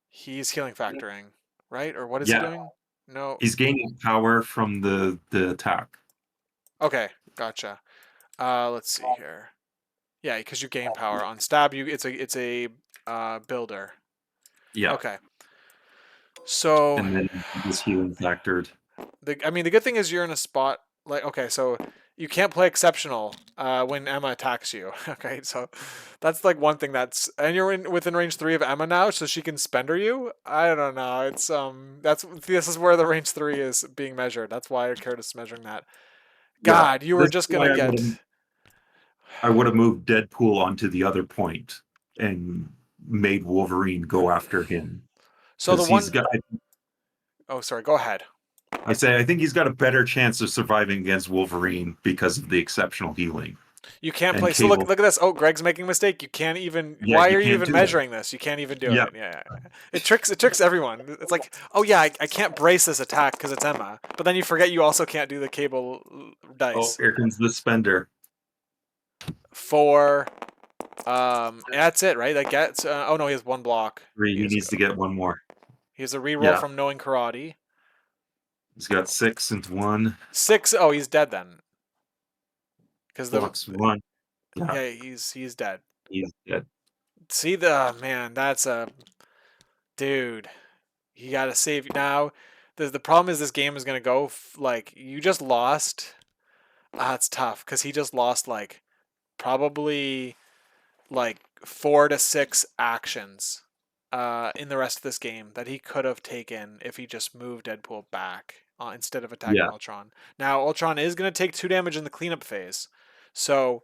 he's healing factoring, right? Or what is he Yeah, doing? No. he's gaining power from the attack. Okay, gotcha. Let's see here. Yeah, because you gain power on stab. It's a builder. Yeah, Okay. So and then this healing factored. I mean the good thing is you're in a spot like okay, so you can't play exceptional when Emma attacks you. Okay, so that's like one thing and you're within range 3 of Emma now, so she can spender you. I don't know. It's this is where the range 3 is being measured. That's why Curtis is measuring that. Yeah, God, you were this is just why gonna get. I would have moved Deadpool onto the other point and made Wolverine go after him So the because he's one got. oh sorry, go ahead. I think he's got a better chance of surviving against Wolverine because of the exceptional healing. You can't And play. So look, Cable, look at this. Oh, Greg's making a mistake. You can't even. yeah, Why you are you can't even do that. measuring this? You can't even do Yeah. it. Yeah, it tricks everyone. It's like, oh yeah, I can't brace this attack because it's Emma. But then you forget you also can't do the Cable Oh, dice here comes the spender. for. That's it, right? That gets. Oh no, he has 1 block. Three. He needs to get one more. He has a reroll Yeah, from knowing karate. he's got 6 into 1. 6. Oh, he's dead then. Because Blocks 1. Yeah, yeah, he's dead. he's dead. See the man. That's a dude. You gotta save now. The problem is this game is gonna go like you just lost. It's tough because he just lost like probably like 4 to 6 actions in the rest of this game that he could have taken if he just moved Deadpool back instead of attacking Yeah, Ultron. Now Ultron is gonna take 2 damage in the cleanup phase, so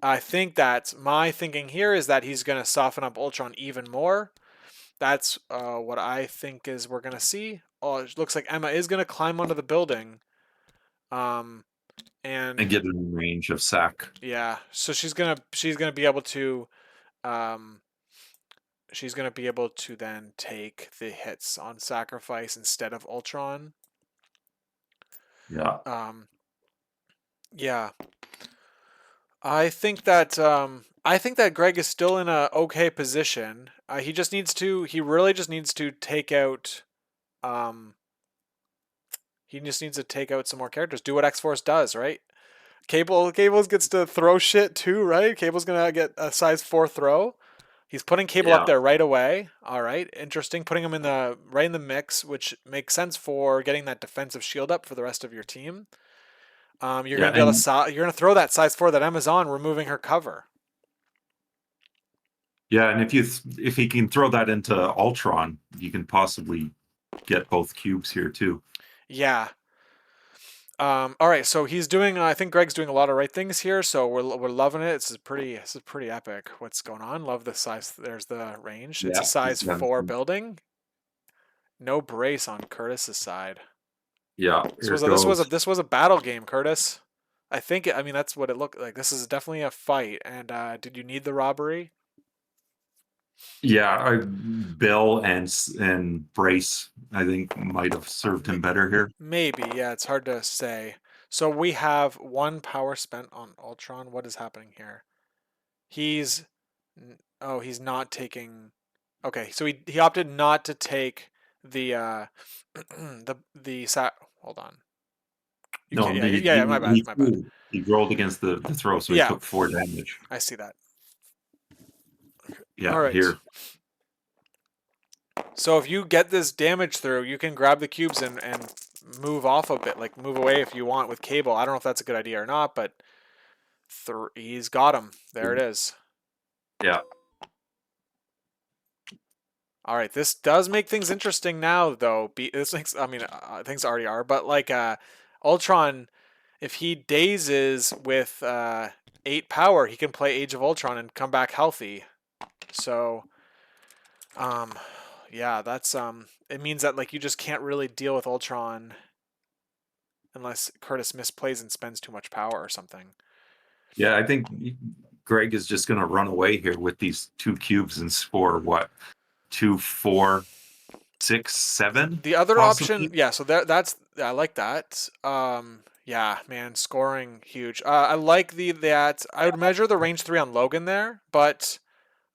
I think that my thinking here is that he's gonna soften up Ultron even more. That's what I think is we're gonna see. Oh, it looks like Emma is gonna climb onto the building, um, and and get in range of Sack. yeah, so she's gonna be able to, um, she's gonna be able to then take the hits on sacrifice instead of Ultron. Yeah, Um, yeah, I think that Greg is still in a okay position. He really just needs to take out. Um, he just needs to take out some more characters. Do what X Force does, right? Cables gets to throw shit too, right? Cable's gonna get a size 4 throw. He's putting Cable up yeah, there right away. All right, interesting. Putting him in the right in the mix, which makes sense for getting that defensive shield up for the rest of your team. You're yeah, gonna be able and to you're gonna throw that size 4 that Amazon, removing her cover. yeah, and if he can throw that into Ultron, you can possibly get both cubes here too. Yeah. All right, so he's doing. I think Greg's doing a lot of right things here, so we're loving it. This is pretty epic. What's going on? Love the size. There's the range. It's a Yeah, size 4 building. No brace on Curtis's side. yeah. This Here was it a this was a goes. this was a battle game, Curtis. I mean that's what it looked like. This is definitely a fight. And did you need the robbery? Yeah, Bill and Brace, I think might have served him better here. Maybe. Yeah, it's hard to say. So we have 1 power spent on Ultron. What is happening here? He's he's not taking. Okay, so he opted not to take the hold on. You No, can't. Yeah, yeah, yeah. My bad. My bad. he rolled against the throw, so he Yeah, took 4 damage. I see that. Yeah, All right. here. So if you get this damage through, you can grab the cubes and move off a bit, like move away if you want with Cable. I don't know if that's a good idea or not, but he's got him. There it is. Yeah. All right, this does make things interesting now, though. This makes, I mean, things already are, but like Ultron, if he dazes with 8 power, he can play Age of Ultron and come back healthy. So, um, yeah, that's it means that like you just can't really deal with Ultron unless Kurtis misplays and spends too much power or something. Yeah, I think Greg is just going to run away here with these two cubes and score what, 2, 4, 6, 7, The other option, possibly. yeah, so that's I like that. Yeah, man, scoring huge. I like the that I would measure the range 3 on Logan there, but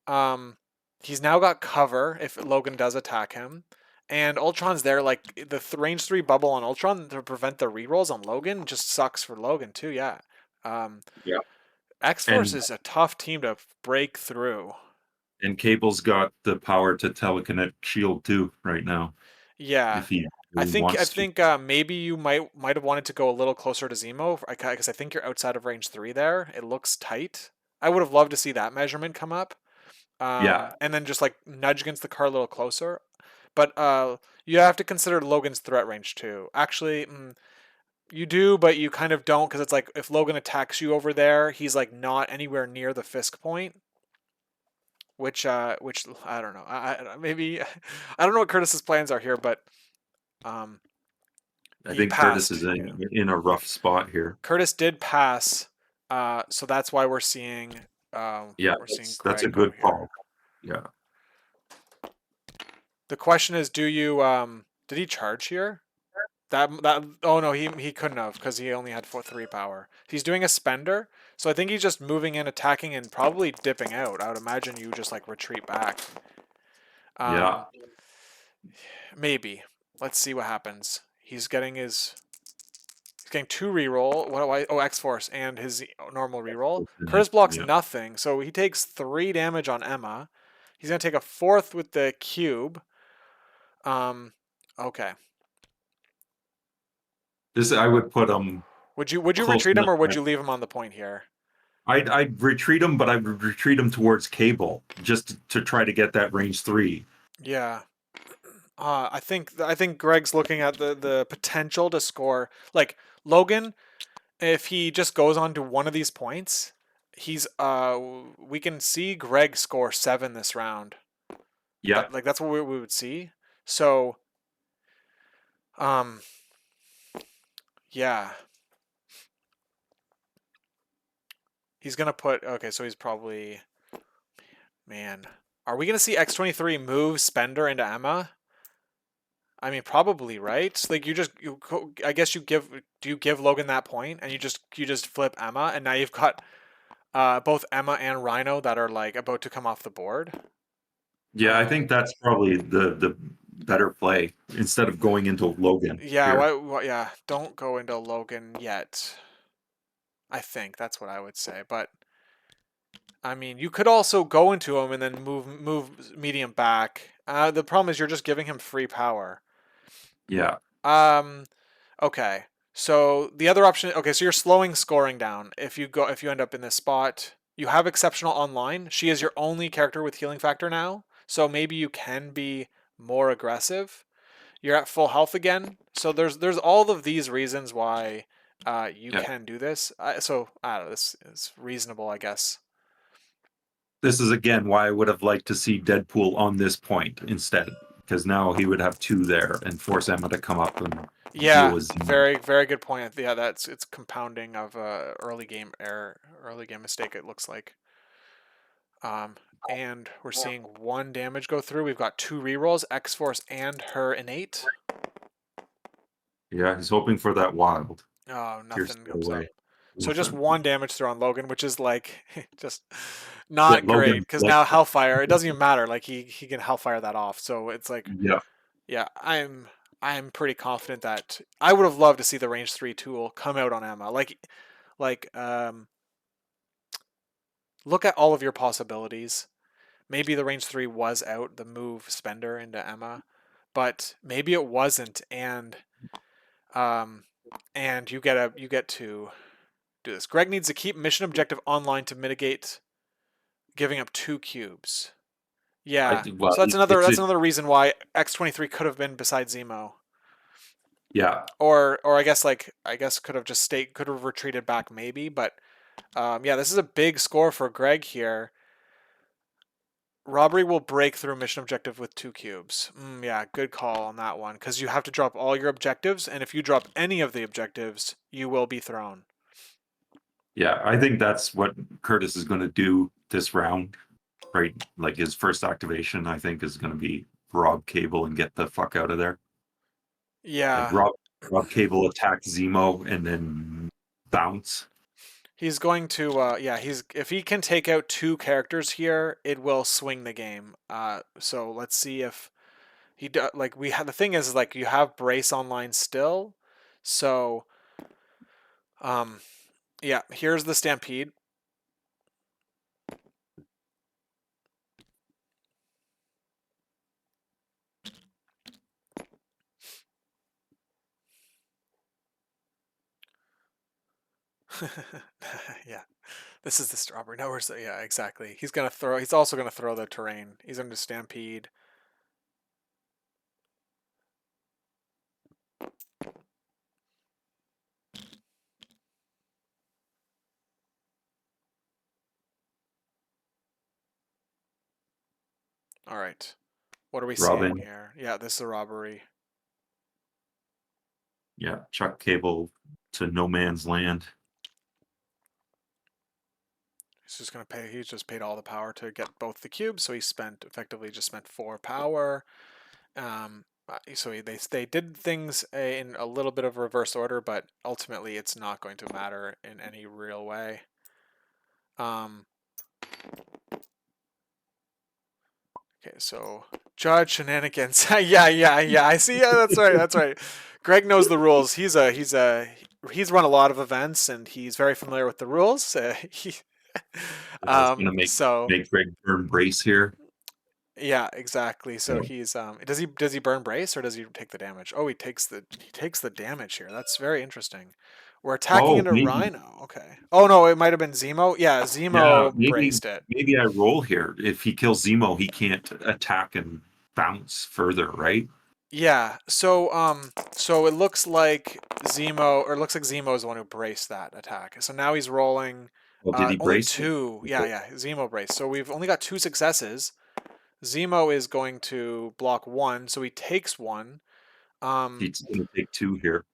um he's now got cover if Logan does attack him. And Ultron's there, like the range 3 bubble on Ultron to prevent the rerolls on Logan just sucks for Logan too, yeah. Um Yeah, X-Force and is a tough team to break through. Cable's got the power to telekinetic shield too right now Yeah. if he I really think I wants to. think maybe you might have wanted to go a little closer to Zemo because I think you're outside of range 3 there. It looks tight. I would have loved to see that measurement come up. Yeah, And then just like nudge against the car a little closer. But you have to consider Logan's threat range too. Actually, you do, but you kind of don't because it's like if Logan attacks you over there, he's like not anywhere near the Fisk point. Which I don't know. Maybe I don't know what Curtis's plans are here, but um, I he think Curtis is passed. Yeah. in a rough spot here. Curtis did pass, so that's why Yeah, we're seeing that's a Greg go good here. call. Yeah. The question is, do you did he charge here? That oh no, he couldn't have because he only had 3 power. He's doing a spender, so I think he's just moving in, attacking, and probably dipping out. I would imagine you just like retreat back. Yeah. Um, maybe. Let's see what happens. He's getting 2 reroll. What do I? Oh, X Force and his normal reroll. Curtis blocks Yeah. nothing, so he takes 3 damage on Emma. He's gonna take a 4th with the cube. Um, okay. This I would put him Would you close retreat him enough. or would you leave him on the point here? I'd retreat him, but I would retreat him towards Cable just to try to get that range 3. Yeah. I think Greg's looking at the potential to score like Logan. If he just goes on to one of these points, he's we can see Greg score 7 this round. Yeah. That's what we would see. So um yeah, he's gonna put okay. So he's probably man. Are we gonna see X-23 move Spender into Emma? I mean, probably, right? Like I guess do you give Logan that point and you just flip Emma and now you've got both Emma and Rhino that are like about to come off the board. Yeah, I think that's probably the better play instead of going into Logan Yeah, here. yeah, don't go into Logan yet. I think that's what I would say, but I mean, you could also go into him and then move medium back. The problem is you're just giving him free power. Yeah. Um, okay. So the other option, okay, so you're slowing scoring down. If you end up in this spot, you have exceptional online. She is your only character with healing factor now, so maybe you can be more aggressive. You're at full health again, so there's all of these reasons why you Yeah. can do this. So I don't know, this is reasonable, I guess. This is again why I would have liked to see Deadpool on this point instead, because now he would have 2 there and force Emma to come up and deal Yeah, with Zemo. very very good point. Yeah, it's compounding of early game error, early game mistake. It looks like. Um, and we're seeing 1 damage go through. We've got 2 rerolls, X Force and her innate. Yeah, he's hoping for that wild. Oh, Here's nothing the comes up. way. So just Nothing. 1 damage through on Logan, which is like just Yeah, not great Logan. because Like, now Hellfire. It doesn't even matter. Like he can Hellfire that off. So it's like yeah, yeah, I'm pretty confident that I would have loved to see the range 3 tool come out on Emma. Like look at all of your possibilities. Maybe the range 3 was out, the move Spender into Emma, but maybe it wasn't, um, and you get to do this. Greg needs to keep mission objective online to mitigate giving up 2 cubes. Yeah. Well, So it's a, that's another reason why X-23 could have been beside Zemo. yeah, Or I guess could have retreated back maybe, but yeah, this is a big score for Greg here. Robbery will break through mission objective with 2 cubes. Yeah, good call on that one, because you have to drop all your objectives, and if you drop any of the objectives, you will be thrown. yeah. I think that's what Curtis is going to do this round, right? Like his first activation, I think, is going to be rob Cable and get the fuck out of there. Like Yeah, rob Cable, attack Zemo, and then bounce. he's going to yeah, he's if he can take out 2 characters here, it will swing the game. So let's see if he do, like we have the thing is like you have Brace online still. So um yeah, here's the Stampede. Yeah. This is the strawberry. No, where's the yeah, exactly. He's also gonna throw the terrain. He's gonna Stampede. Alright. What are we seeing Robin, here? Yeah, this is a robbery. yeah, chuck Cable to no man's land. He's just paid all the power to get both the cubes, so he effectively just spent 4 power. So they did things in a little bit of reverse order, but ultimately it's not going to matter in any real way. Okay, so Judge Shenanigans. Yeah. I see. Yeah, that's right. That's right. Greg knows the rules. He's run a lot of events and he's very familiar with the rules. It's going to So make Greg burn Brace here. yeah, exactly. So Yeah. he's does he burn Brace or does he take the damage? Oh, he takes the damage here. That's very interesting. We're attacking Oh, into maybe, Rhino. Okay. Oh no, it might have been Zemo. Yeah, yeah, Zemo maybe, braced it. maybe I roll here. If he kills Zemo, he can't attack and bounce further, right? Yeah. So it looks like Zemo is the one who braced that attack. So now he's rolling Well, did he only brace it? 2. Yeah, Zemo brace. So we've only got 2 successes. Zemo is going to block 1, so he takes 1. He's going to take 2 here.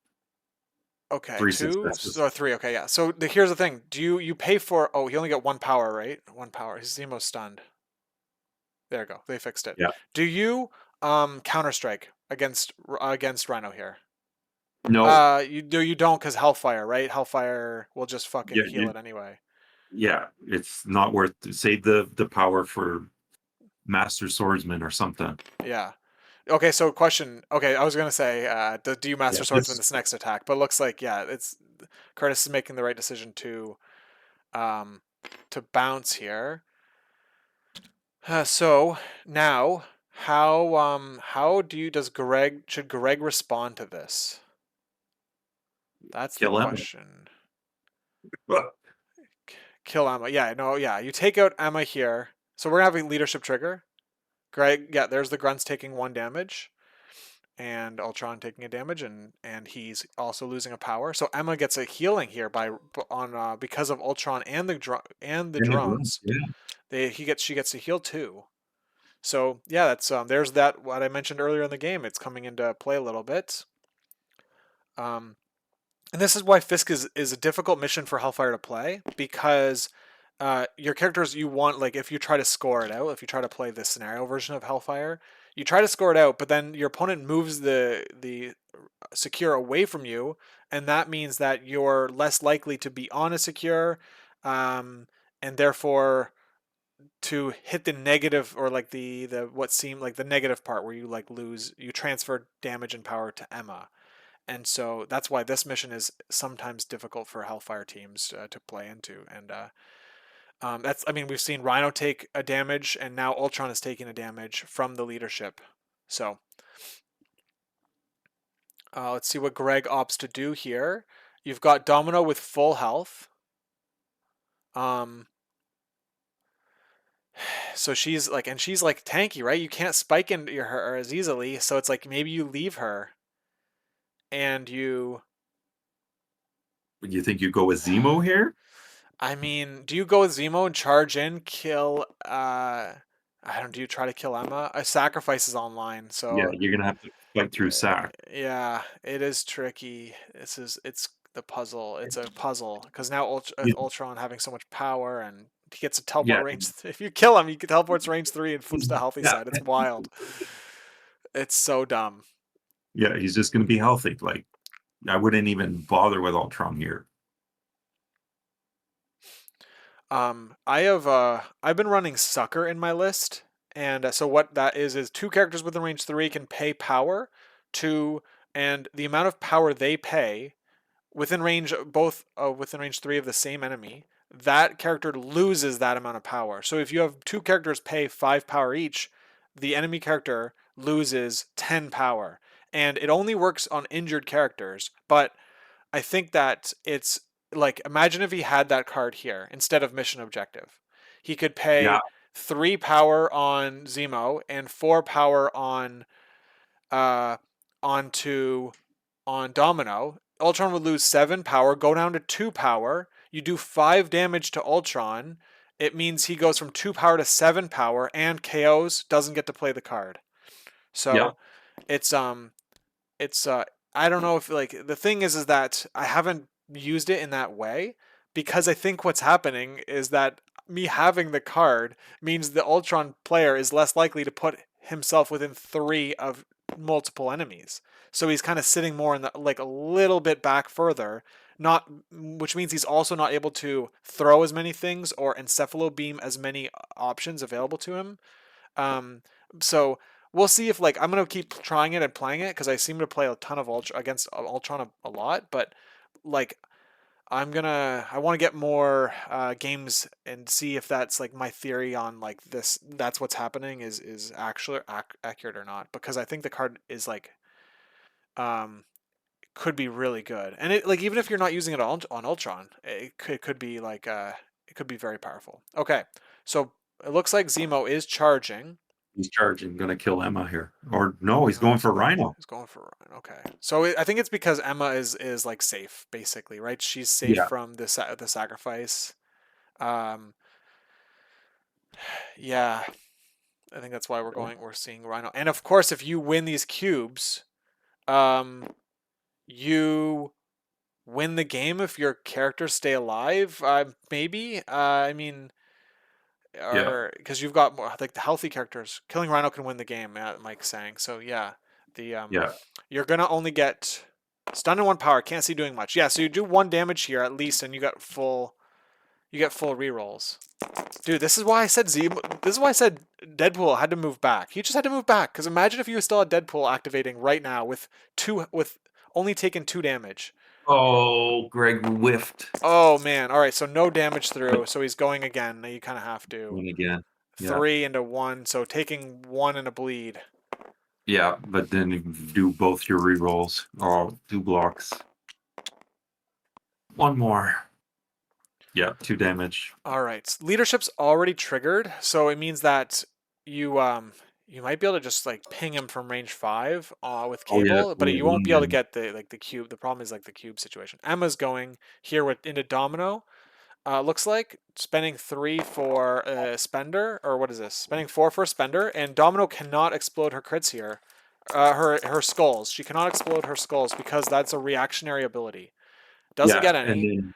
Okay, 3 2 successes. or 3. Okay, yeah. So here's the thing. Do you pay for Oh, he only got 1 power, right? 1 power. His Zemo's stunned. There you go. They fixed it. Yeah. Do you counter strike against Rhino here? No. You don't because Hellfire, right? Hellfire will just fucking Yeah. heal it anyway. Yeah. It's not worth to save the power for Master Swordsman or something. Yeah. Okay, so question. Okay, I was gonna say, do you Yeah. Master Swordsman this next attack? But it looks like yeah, it's Curtis is making the right decision um to bounce here. So now, how should Greg respond to this? That's the Kill him. question. Kill Emma. Yeah, no, yeah. You take out Emma here. So we're having leadership trigger. Greg, yeah, there's the grunts taking 1 damage. And Ultron taking a damage, and he's also losing a power. So Emma gets a healing here because of Ultron and the And it runs. drones. Yeah. She gets to heal too. So yeah, that's there's that what I mentioned earlier in the game. It's coming into play a little bit. Um, and this is why Fisk is a difficult mission for Hellfire to play, because your characters you want, like if you try to score it out, if you try to play the scenario version of Hellfire, you try to score it out, but then your opponent moves the secure away from you, and that means that you're less likely to be on a secure, and therefore to hit the negative, or like the what seemed like the negative part where you transfer damage and power to Emma. And so that's why this mission is sometimes difficult for Hellfire teams to play into. And I mean, we've seen Rhino take a damage, and now Ultron is taking a damage from the leadership. So let's see what Greg opts to do here. You've got Domino with full health. Um, so she's like, and she's like tanky, right? You can't spike into her as easily. So it's like maybe you leave her and you. You think you go with Zemo here? I mean, do you go with Zemo and charge in, kill? I don't. Do you try to kill Emma? A sacrifice is online, Yeah, so you're gonna have to fight through Sack. yeah, it is tricky. It's the puzzle. It's a puzzle because now You- Ultron having so much power and he gets a teleport Yeah, range. If you kill him, he teleports range 3 and flips to healthy yeah, side. It's wild. It's so dumb. yeah. He's just gonna be healthy. Like I wouldn't even bother with Ultron here. I've been running Sucker in my list, and so what that is two characters within range 3 can pay power to, and the amount of power they pay within range, both within range 3 of the same enemy, that character loses that amount of power. So if you have two characters pay 5 power each, the enemy character loses 10 power, and it only works on injured characters. But I think that it's like, imagine if he had that card here instead of mission objective. He could Yeah, pay 3 power on Zemo and 4 power uh onto on Domino. Ultron would lose 7 power, go down to 2 power. You do 5 damage to Ultron. It means he goes from 2 power to 7 power and KOs, doesn't get to play the card. yeah. So it's it's I don't know if, like, the thing is that I haven't used it in that way because I think what's happening is that me having the card means the Ultron player is less likely to put himself within 3 of multiple enemies. So he's kind of sitting more in the, like, a little bit back further, not, which means he's also not able to throw as many things or encephalo beam as many options available to him. um, so we'll see if, like, I'm gonna keep trying it and playing it because I seem to play a ton of Ultra against Ultron a lot, but like I want to get more games and see if that's like my theory on like this. That's what's happening is actually accurate or not, because I think the card is like um could be really good, and it, like, even if you're not using it on Ultron, it could be like it could be very powerful. Okay, so it looks like Zemo is charging. He's charging, gonna kill Emma here. Or no, he's No, going for Rhino. he's going for Ryan. Okay, so I think it's because Emma is like safe, basically, right? She's safe Yeah, from the sacrifice. Um, yeah, I think that's why we're seeing Rhino. And of course, if you win these cubes, um, you win the game if your characters stay alive. Maybe. I mean, yeah, or because you've got more like the healthy characters. Killing Rhino can win the game. Mike's saying. So yeah, the yeah. you're gonna only get stun and 1 power. Can't see doing much. Yeah, so you do 1 damage here at least, and you get full rerolls. Dude, this is why I said This is why I said Deadpool had to move back. He just had to move back. Because imagine if you still had Deadpool activating right now with only taking 2 damage. Oh, Greg whiffed. Oh man. All right, so no damage But through. So he's going again. Now you kind of have to. one again. Yeah, 3 into 1, so taking 1 and a bleed. yeah. But then you do both your rerolls. Oh, 2 blocks. One more. Yeah, 2 damage. All right. Leadership's already triggered, so it means that you might be able to just like ping him from range 5 with Oh yeah, cable, but only you won't one be able to then. get the cube. The problem is like the cube situation. Emma's going here with into Domino. Looks like spending 3 for Spender, or what is this? Spending 4 for Spender, and Domino cannot explode her crits here. Her skulls. She cannot explode her skulls because that's a reactionary ability. Doesn't Yeah, get and any. then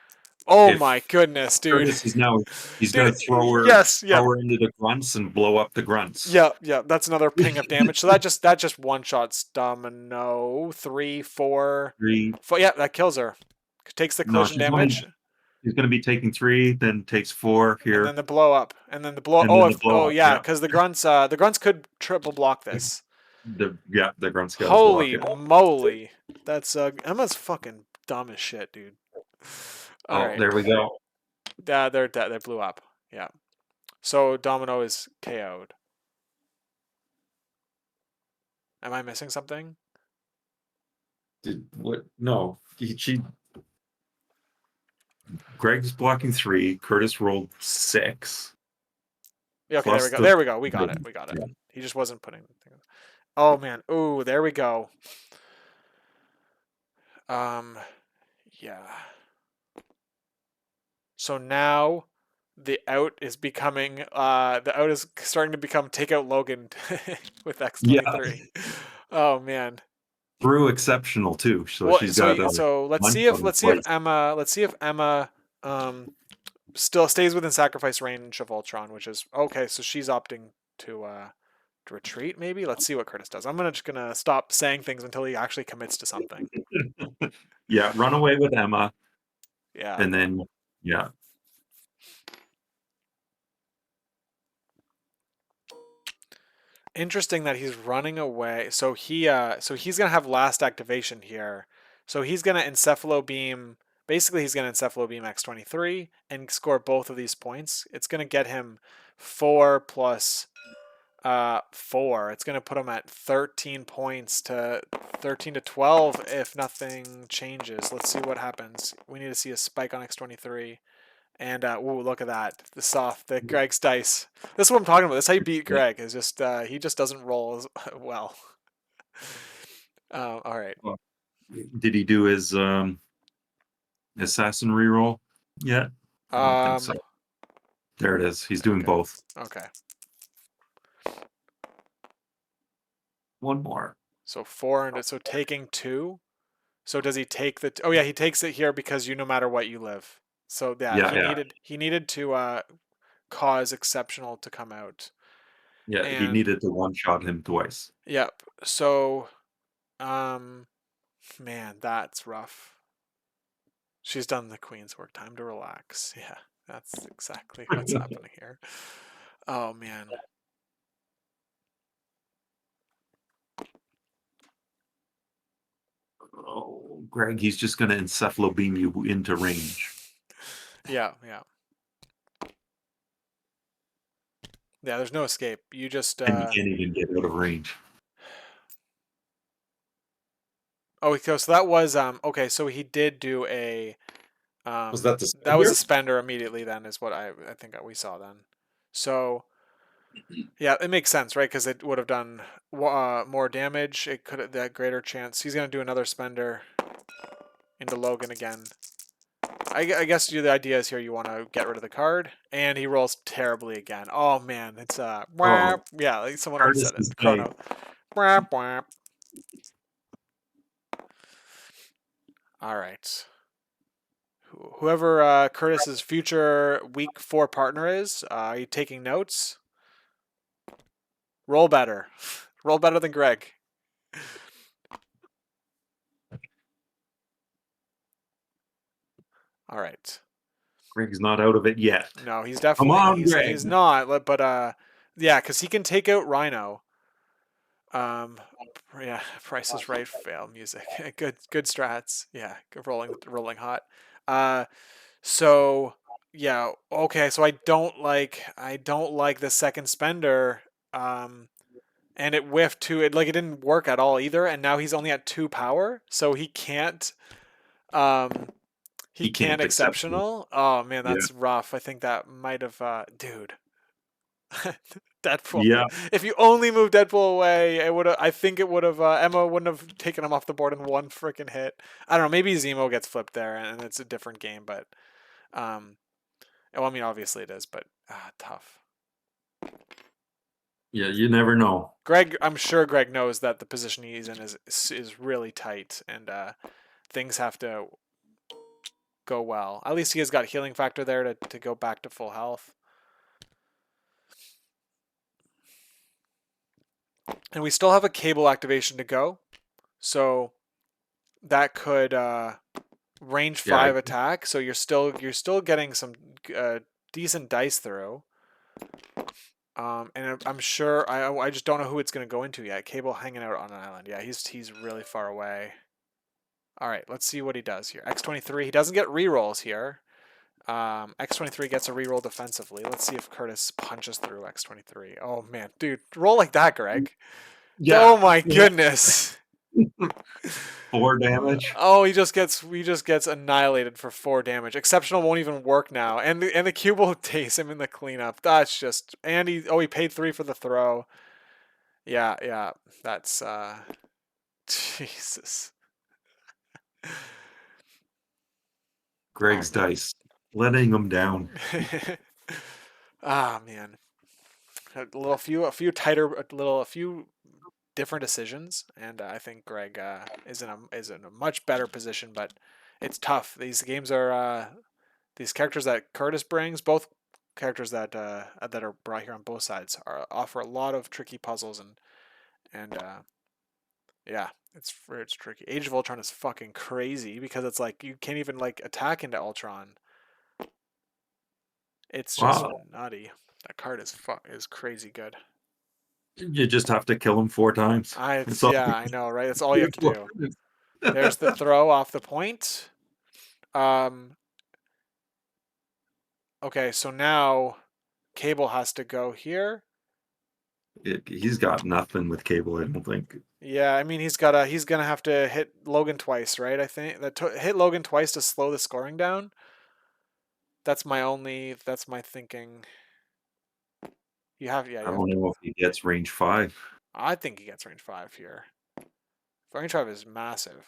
Oh my if goodness, dude. Curtis is now he's Dude, gonna yes, yeah. throw her into the grunts and blow up the grunts. Yeah, yeah, that's another ping of damage. So that just one shots Domino. 3, 4, Three. 4. Yeah, that kills her. Takes the No, collision damage, she's gonna be taking 3, then takes 4 and then here, the blow up, and then the blow. and Oh, then the if blow oh up. yeah, Yeah. because the grunts could triple block this. The grunt scales block Holy it. moly, that's Emma's fucking dumb as shit, dude. All Oh, right, there we go. yeah, they're dead. They blew up. Yeah, so Domino is KO'd. Am I missing something? Did what? No, she. Greg's blocking 3. Curtis rolled 6. Yeah, okay, there we plus go. the There we go. We got it. We got it. yeah. He just wasn't putting. Oh man. Ooh, there we go. Um, yeah. So now the out is becoming the out is starting to become take out Logan with Yeah, X23. Oh man. through exceptional too. So Well, she's so got a so one shot him twice. Let's see if Emma still stays within sacrifice range of Ultron, which is okay. So she's opting to retreat. Maybe let's see what Kurtis does. I'm just gonna stop saying things until he actually commits to something. Yeah, run away with Emma, Yeah. and then yeah, Interesting that he's running away. So he's gonna have last activation here. So he's gonna encephalo beam. Basically, he's gonna encephalo beam X23 and score both of these points. It's gonna get him 4 plus 4. It's gonna put him at 13 points to 13 to 12 if nothing changes. Let's see what happens. We need to see a spike on X23. And ooh, look at that. The Greg's dice. This is what I'm talking about. This is how you beat Greg. Is just he just doesn't roll as well. All right. did he do his assassin reroll yet? I don't think so. There it is. He's doing Okay. both. Okay. One more. So 4 and so taking 2. So does he take the? Oh yeah, he takes it here because no matter what you live. So yeah, Yeah. he needed to cause exceptional to come out. Yeah, he And needed to one shot him twice. yep. So um man, that's rough. She's done the queen's work. Time to relax. Yeah, that's exactly what's happening here. Oh man. Oh, Greg, he's just going to encephalo beam you into range. Yeah, yeah. Yeah, there's no escape. You just And you can't even get out of range. oh, so that was okay, so he did do a Was that the that was spender? a spender immediately then is what I think we saw then. So yeah, it makes sense, right? Because it would have done more damage. It could have that greater chance. He's gonna do another spender into Logan again. I guess the idea is here you want to get rid of the card, and he rolls terribly again. Oh man, it's Oh, yeah, like someone already Curtis said is it. playing. Chrono. Whap, whap. All right. Whoever Curtis's future week 4 partner is, are you taking notes? Roll better. Roll better than Greg. All right. Greg's not out of it yet. No, he's Come definitely on, Greg. he's not. But yeah, because he can take out Rhino. Yeah, Price is Right fail music. Good strats. Yeah, rolling hot. So yeah, okay. So I don't like the second spender. And it whiffed too. It didn't work at all either. And now he's only at 2 power, so um he He can't can't accept it. exceptional. Oh man, Yeah. that's rough. I think that might have dude. Deadpool. Yeah. If you only move Deadpool away, it would. I think it would have. Emma wouldn't have taken him off the board in one freaking hit. I don't know. Maybe Zemo gets flipped there, and it's a different game. But, well, I mean, obviously it is, but tough. Yeah, you never know. Greg, I'm sure Greg knows that the position he's in is really tight, and things have to go well. At least he has got healing factor there to go back to full health. And we still have a cable activation to go. So that could range 5 attack. So you're still getting some decent dice through. And I'm sure I just don't know who it's going to go into yet. Cable hanging out on an island. Yeah, he's really far away. All right, let's see what he does here. X23. He doesn't get rerolls here. X23 gets a reroll defensively. Let's see if Kurtis punches through X23. Oh man, dude, roll like that, Greg. Yeah. Oh my goodness. 4 damage. Oh, he just gets annihilated for 4 damage. Exceptional won't even work now, and the cube will tase him in the cleanup. That's just he paid 3 for the throw. Yeah, yeah, that's Jesus. Oh Greg's man. dice, letting him down. Ah man, a few tighter, a few different decisions, and I think Greg is in a much better position. But it's tough. These games are these characters that Kurtis brings, both characters that are brought here on both sides, offer a lot of tricky puzzles and yeah, it's tricky. Age of Ultron is fucking crazy because it's like you can't even like attack into Ultron. It's just Wow. nutty. That card is crazy good. You just have to kill him 4 times. It's all Yeah, I know, right? That's all you have to do. There's the throw off the point. Um, okay, so now Cable has to go here. He's got nothing with Cable, I don't think. Yeah, I mean he's gonna have to hit Logan twice, right? I think hit Logan twice to slow the scoring down. That's my thinking. I don't know if he gets range 5. I think he gets range 5 here. Range 5 is massive.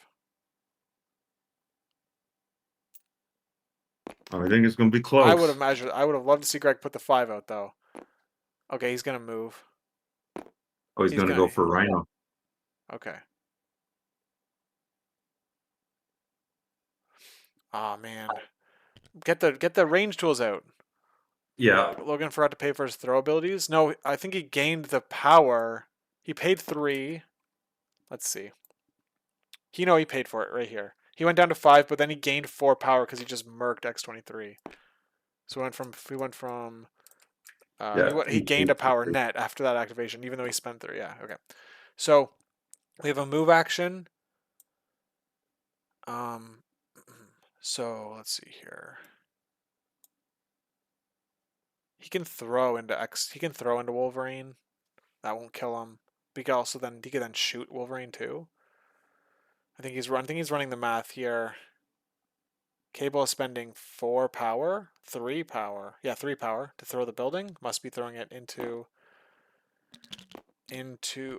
I think it's going to be I would close. imagine. I would have loved to see Greg put the 5 out though. Okay, he's gonna move. Oh, he's He's going to gonna. go for Rhino. Okay. Oh man, get the range tools out. Yeah, Logan forgot to pay for his throw abilities. No, I think he gained the power. He paid 3. Let's see. He paid for it right here. He went down to 5, but then he gained 4 power because he just murked X-23. So he went from yeah. he gained a power net after that activation, even though he spent 3. Yeah, okay. So we have a move action. Um, so let's see here. He can throw into X. He can throw into Wolverine. That won't kill him. He could then shoot Wolverine too. I think he's running the math here. Cable is spending 4 power, 3 power. Yeah, 3 power to throw the building. Must be throwing it into.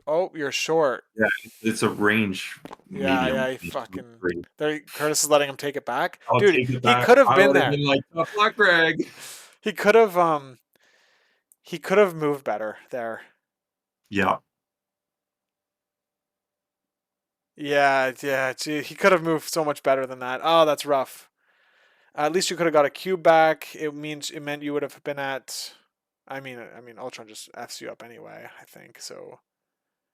Oh, you're short. Yeah, it's a range Yeah, medium. yeah. He fucking. There, Curtis is letting him take it back. I'll Dude, take it he back. could have I been would have there. been like, tough luck, Greg. He could have he could have moved better there. Yeah, Yeah, yeah. Gee, he could have moved so much better than that. Oh, that's rough. At least you could have got a cube back. It meant you would have been at. I mean, Ultron just f's you up anyway. I think so.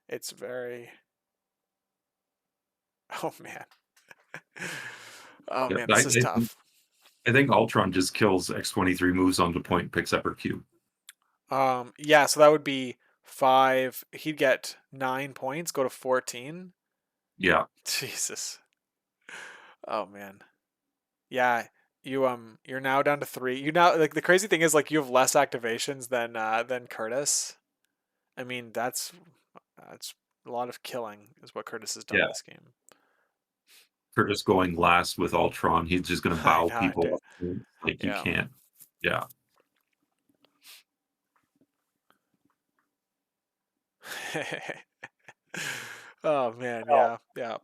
It's very. Oh man. Oh yeah. man, this is tough. I think Ultron just kills X-23, moves on to point, and picks up her cube. Yeah. So that would be 5. He'd get 9 points. Go to 14. Yeah, Jesus. Oh man. Yeah. You're now down to 3. You now like the crazy thing is like you have less activations than Curtis. I mean that's a lot of killing is what Curtis has done yeah. this game. Kurtis going last with Ultron. He's just going to I bow know, people dude. up. Like, you Yeah. can't. Yeah. Oh man, yeah, yeah.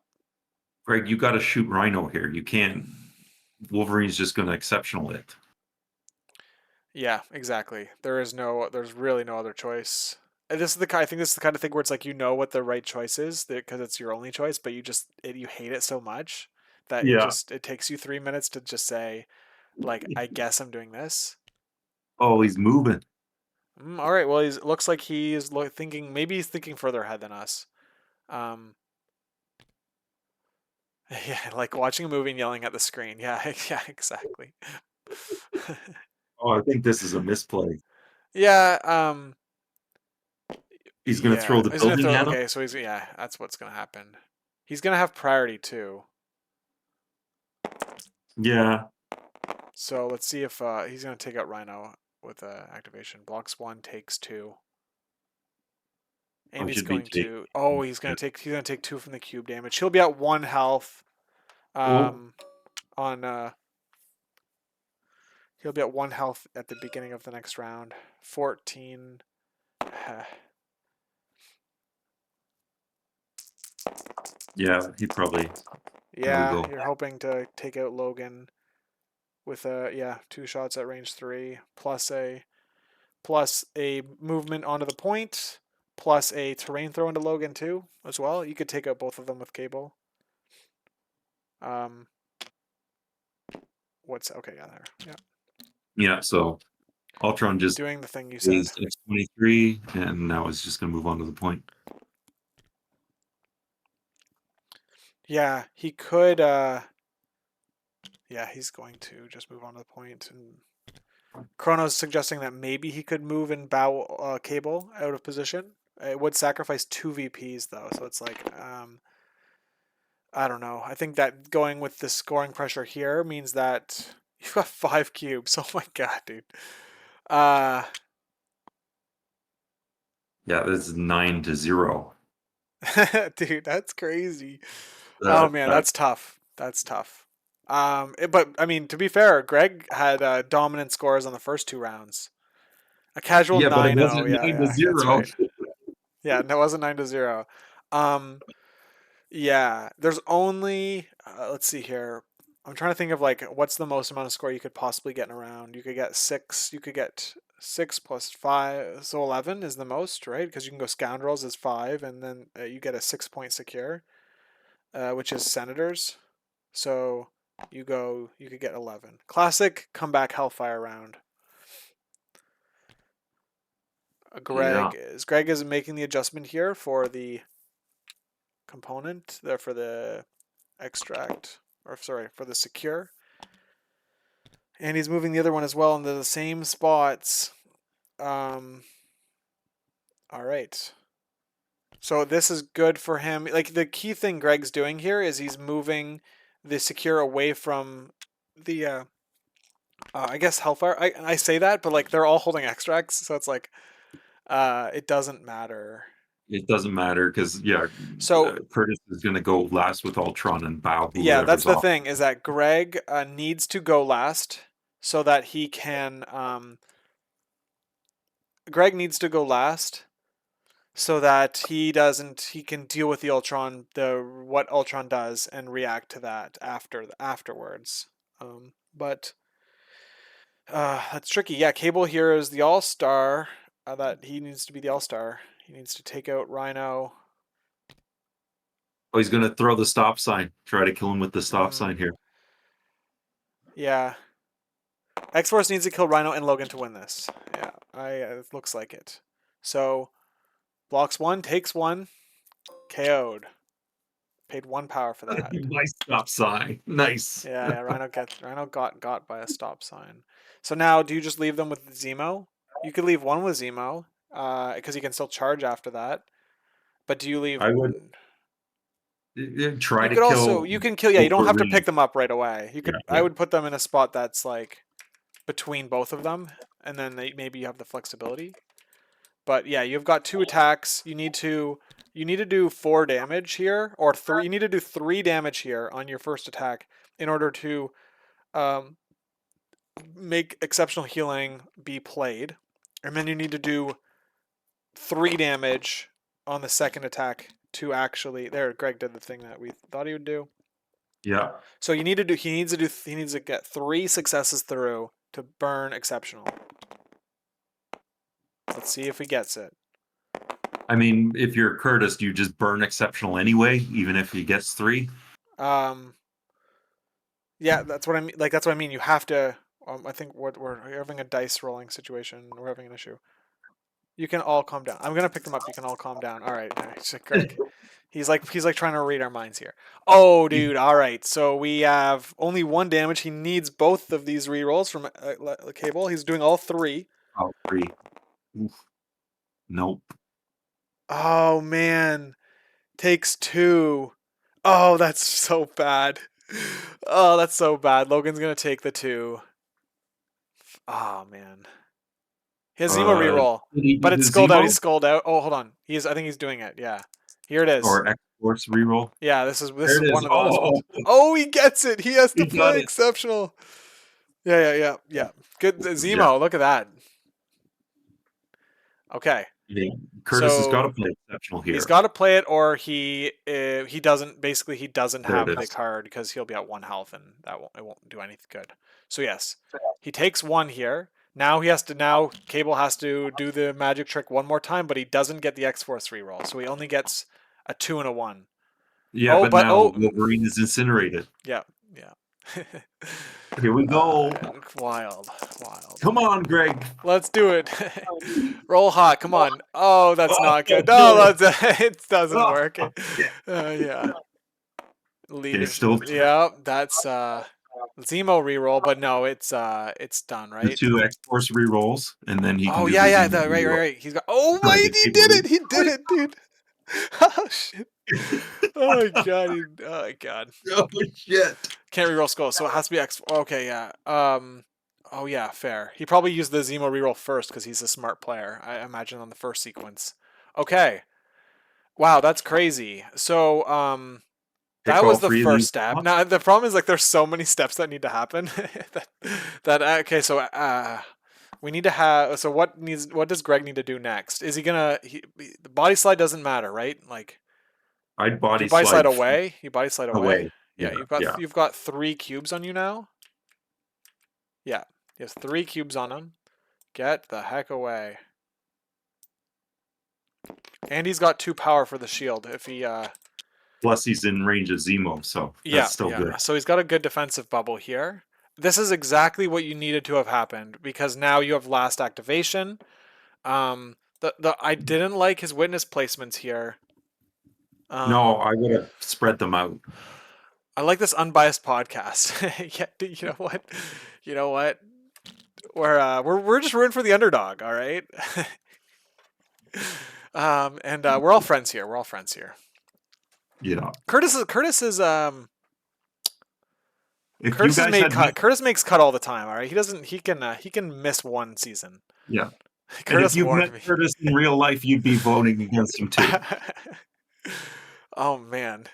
Greg, you got to shoot Rhino here. You can't. Wolverine's just going to exceptional it. Yeah, exactly. There's really no other choice. And I think this is the kind of thing where it's like you know what the right choice is because it's your only choice, but you hate it so much that Yeah. it takes you 3 minutes to just say, like, I guess I'm doing this. Oh, he's moving. All right, well, looks like thinking maybe he's thinking further ahead than us. Um, yeah, like watching a movie and yelling at the screen. Yeah, yeah, exactly. Oh, I think this is a misplay. Yeah, He's going to throw yeah. the He's gonna building throw. at him. Okay, so that's what's gonna happen. He's gonna have priority too. Yeah. So let's see if he's gonna take out Rhino with activation. Blocks 1, takes 2. Oh, And it he's should be going taken. to. Oh, he's gonna take 2 from the cube damage. He'll be at 1 health. Oh, Um, on he'll be at 1 health at the beginning of the next round. 14. yeah, he probably. There we Yeah, go. you're hoping to take out Logan with yeah, 2 shots at range 3 plus a movement onto the point plus a terrain throw into Logan too as well. You could take out both of them with cable. Um, what's okay? Yeah, there. Yeah, Yeah, so Ultron just doing the thing you said. is X-23, and now it's just going to move on to the point. Yeah, he could. Yeah, he's going to just move on to the point. And Chrono's suggesting that maybe he could move and bow Cable out of position. It would sacrifice 2 VPs though, so it's like I don't know. I think that going with the scoring pressure here means that you've got 5 cubes. Oh my god, dude. Uh, Yeah, this is 9-0. dude, that's crazy. Oh That man, that that's tough. That's tough. But I mean, to be fair, Greg had dominant scores on the first 2 rounds. A casual yeah, but it 9-0. wasn't Yeah, nine to yeah, that's zero. right. Yeah, no, it wasn't 9-0. Um, yeah, there's only let's see here. I'm trying to think of like what's the most amount of score you could possibly get in a round. You could get 6. You could get 6 plus 5, so 11 is the most, right? Because you can go scoundrels as 5, and then you get a 6-point secure, which is senators. So you could get 11. Classic comeback Hellfire round. Yeah. Greg is making the adjustment here for the component there for the extract, or sorry, for the secure, and he's moving the other one as well into the same spots. um all right, so this is good for him. Like the key thing Greg's doing here is he's moving the secure away from the I guess Hellfire. I say that, but like they're all holding extracts, so it's like it doesn't matter. It doesn't matter because, yeah, So Curtis is going to go last with Ultron and bow yeah, that's whoever's the off. thing, is that Greg needs to go last so that he can. Greg needs to go last so that he can deal with the Ultron, the what Ultron does, and react to that afterwards. But that's tricky. Yeah, Cable here is the All Star. That he needs to be the All Star. He needs to take out Rhino. Oh, he's going to throw the stop sign. Try to kill him with the stop Mm, sign here. yeah, X Force needs to kill Rhino and Logan to win this. Yeah, it looks like it. So blocks 1, takes 1, KO'd. Paid 1 power for that. Nice stop sign. Nice. Yeah, yeah. Rhino got by a stop sign. So now, do you just leave them with Zemo? You could leave one with Zemo, because he can still charge after that. But do you leave? I would try You to could also kill you can kill. Yeah, you don't have to Wolverine. pick them up right away. You Yeah, could. I yeah. would put them in a spot that's like between both of them, and then maybe you have the flexibility. But yeah, you've got 2 attacks. You need to do 4 damage here, or 3. You need to do 3 damage here on your first attack in order to um, make exceptional healing be played, and then you need to do 3 damage on the second attack to actually. There, Greg did the thing that we thought he would do. Yeah. So you need to do. He needs to get 3 successes through to burn exceptional. Let's see if he gets it. I mean, if you're Curtis, do you just burn exceptional anyway, even if he gets 3? Um, yeah, that's what I mean. Like that's what I mean. You have to. I think we're having a dice rolling situation. We're having an issue. You can all calm down. I'm gonna pick them up. You can all calm down. All right, Greg. He's like trying to read our minds here. Oh, dude. All right. So we have only 1 damage. He needs both of these rerolls from Cable. He's doing all 3. Oh, 3. Oof. Nope. Oh man, takes 2. Oh, that's so bad. Oh, that's so bad. Logan's gonna take the 2. Oh man. He has Zemo reroll, Did he but do it's the skulled out. He's Zemo skulled out. Oh, hold on. I think he's doing it. Yeah. Here it is. or X Force reroll? Yeah, this is There it one is. of the last Oh, ones. Oh, he gets it. He has to he got play it. exceptional. Yeah. Good Yeah. Zemo. Look at that. Okay. Yeah. Curtis has got So to play exceptional he's here. got to play it, or he doesn't. Basically, he doesn't There it have the is. card because he'll be at 1 health, and it won't do anything good. So yes, he takes 1 here. Now Cable has to do the magic trick one more time, but he doesn't get the X Force reroll, so he only gets a 2 and a 1. Yeah, Oh, but but now Wolverine is incinerated. yeah. Here we go. Wild. Come on, Greg. Let's do it. Roll hot. Come on. Oh, that's Oh, not good. no. No, it doesn't Oh, work. yeah. Yeah. It's still Yeah, that's Zemo reroll, but no, it's done, the right? 2 X Force rerolls, and then he can Oh do the yeah, Zemo reroll. right. He's got. Oh Try wait, to he take did it. away. He did it, dude. Oh shit. Oh my god. Oh my god. Oh shit! Can't reroll skull, so it has to be X. Okay, yeah. Oh yeah, fair. He probably used the Zemo reroll first because he's a smart player. I imagine on the first sequence. Okay. Wow, that's crazy. So Pick that all was the 3 of first these step. spots. Now the problem is like there's so many steps that need to happen. Okay, so we need to have. So what does Greg need to do next? Is he gonna? The body slide doesn't matter, right? Like, I'd do body you body slide slide away? You body slide away? away. Yeah, Yeah, yeah. you've got 3 cubes on you now. Yeah, he has 3 cubes on him. Get the heck away. And he's got 2 power for the shield. If he Plus, he's in range of Zemo, so yeah, that's still good. So he's got a good defensive bubble here. This is exactly what you needed to have happened because now you have last activation. I didn't like his witness placements here. No, I would have spread them out. I like this unbiased podcast. Yeah, you know what? You know what? We're just rooting for the underdog, all right? And we're all friends here. We're all friends here. Yeah. Curtis is If Curtis you is guys made had cut. Curtis makes cut all the time. All right, he can miss 1 season. yeah, and if Curtis you warned met me. Curtis in real life, you'd be voting against him too. Oh man.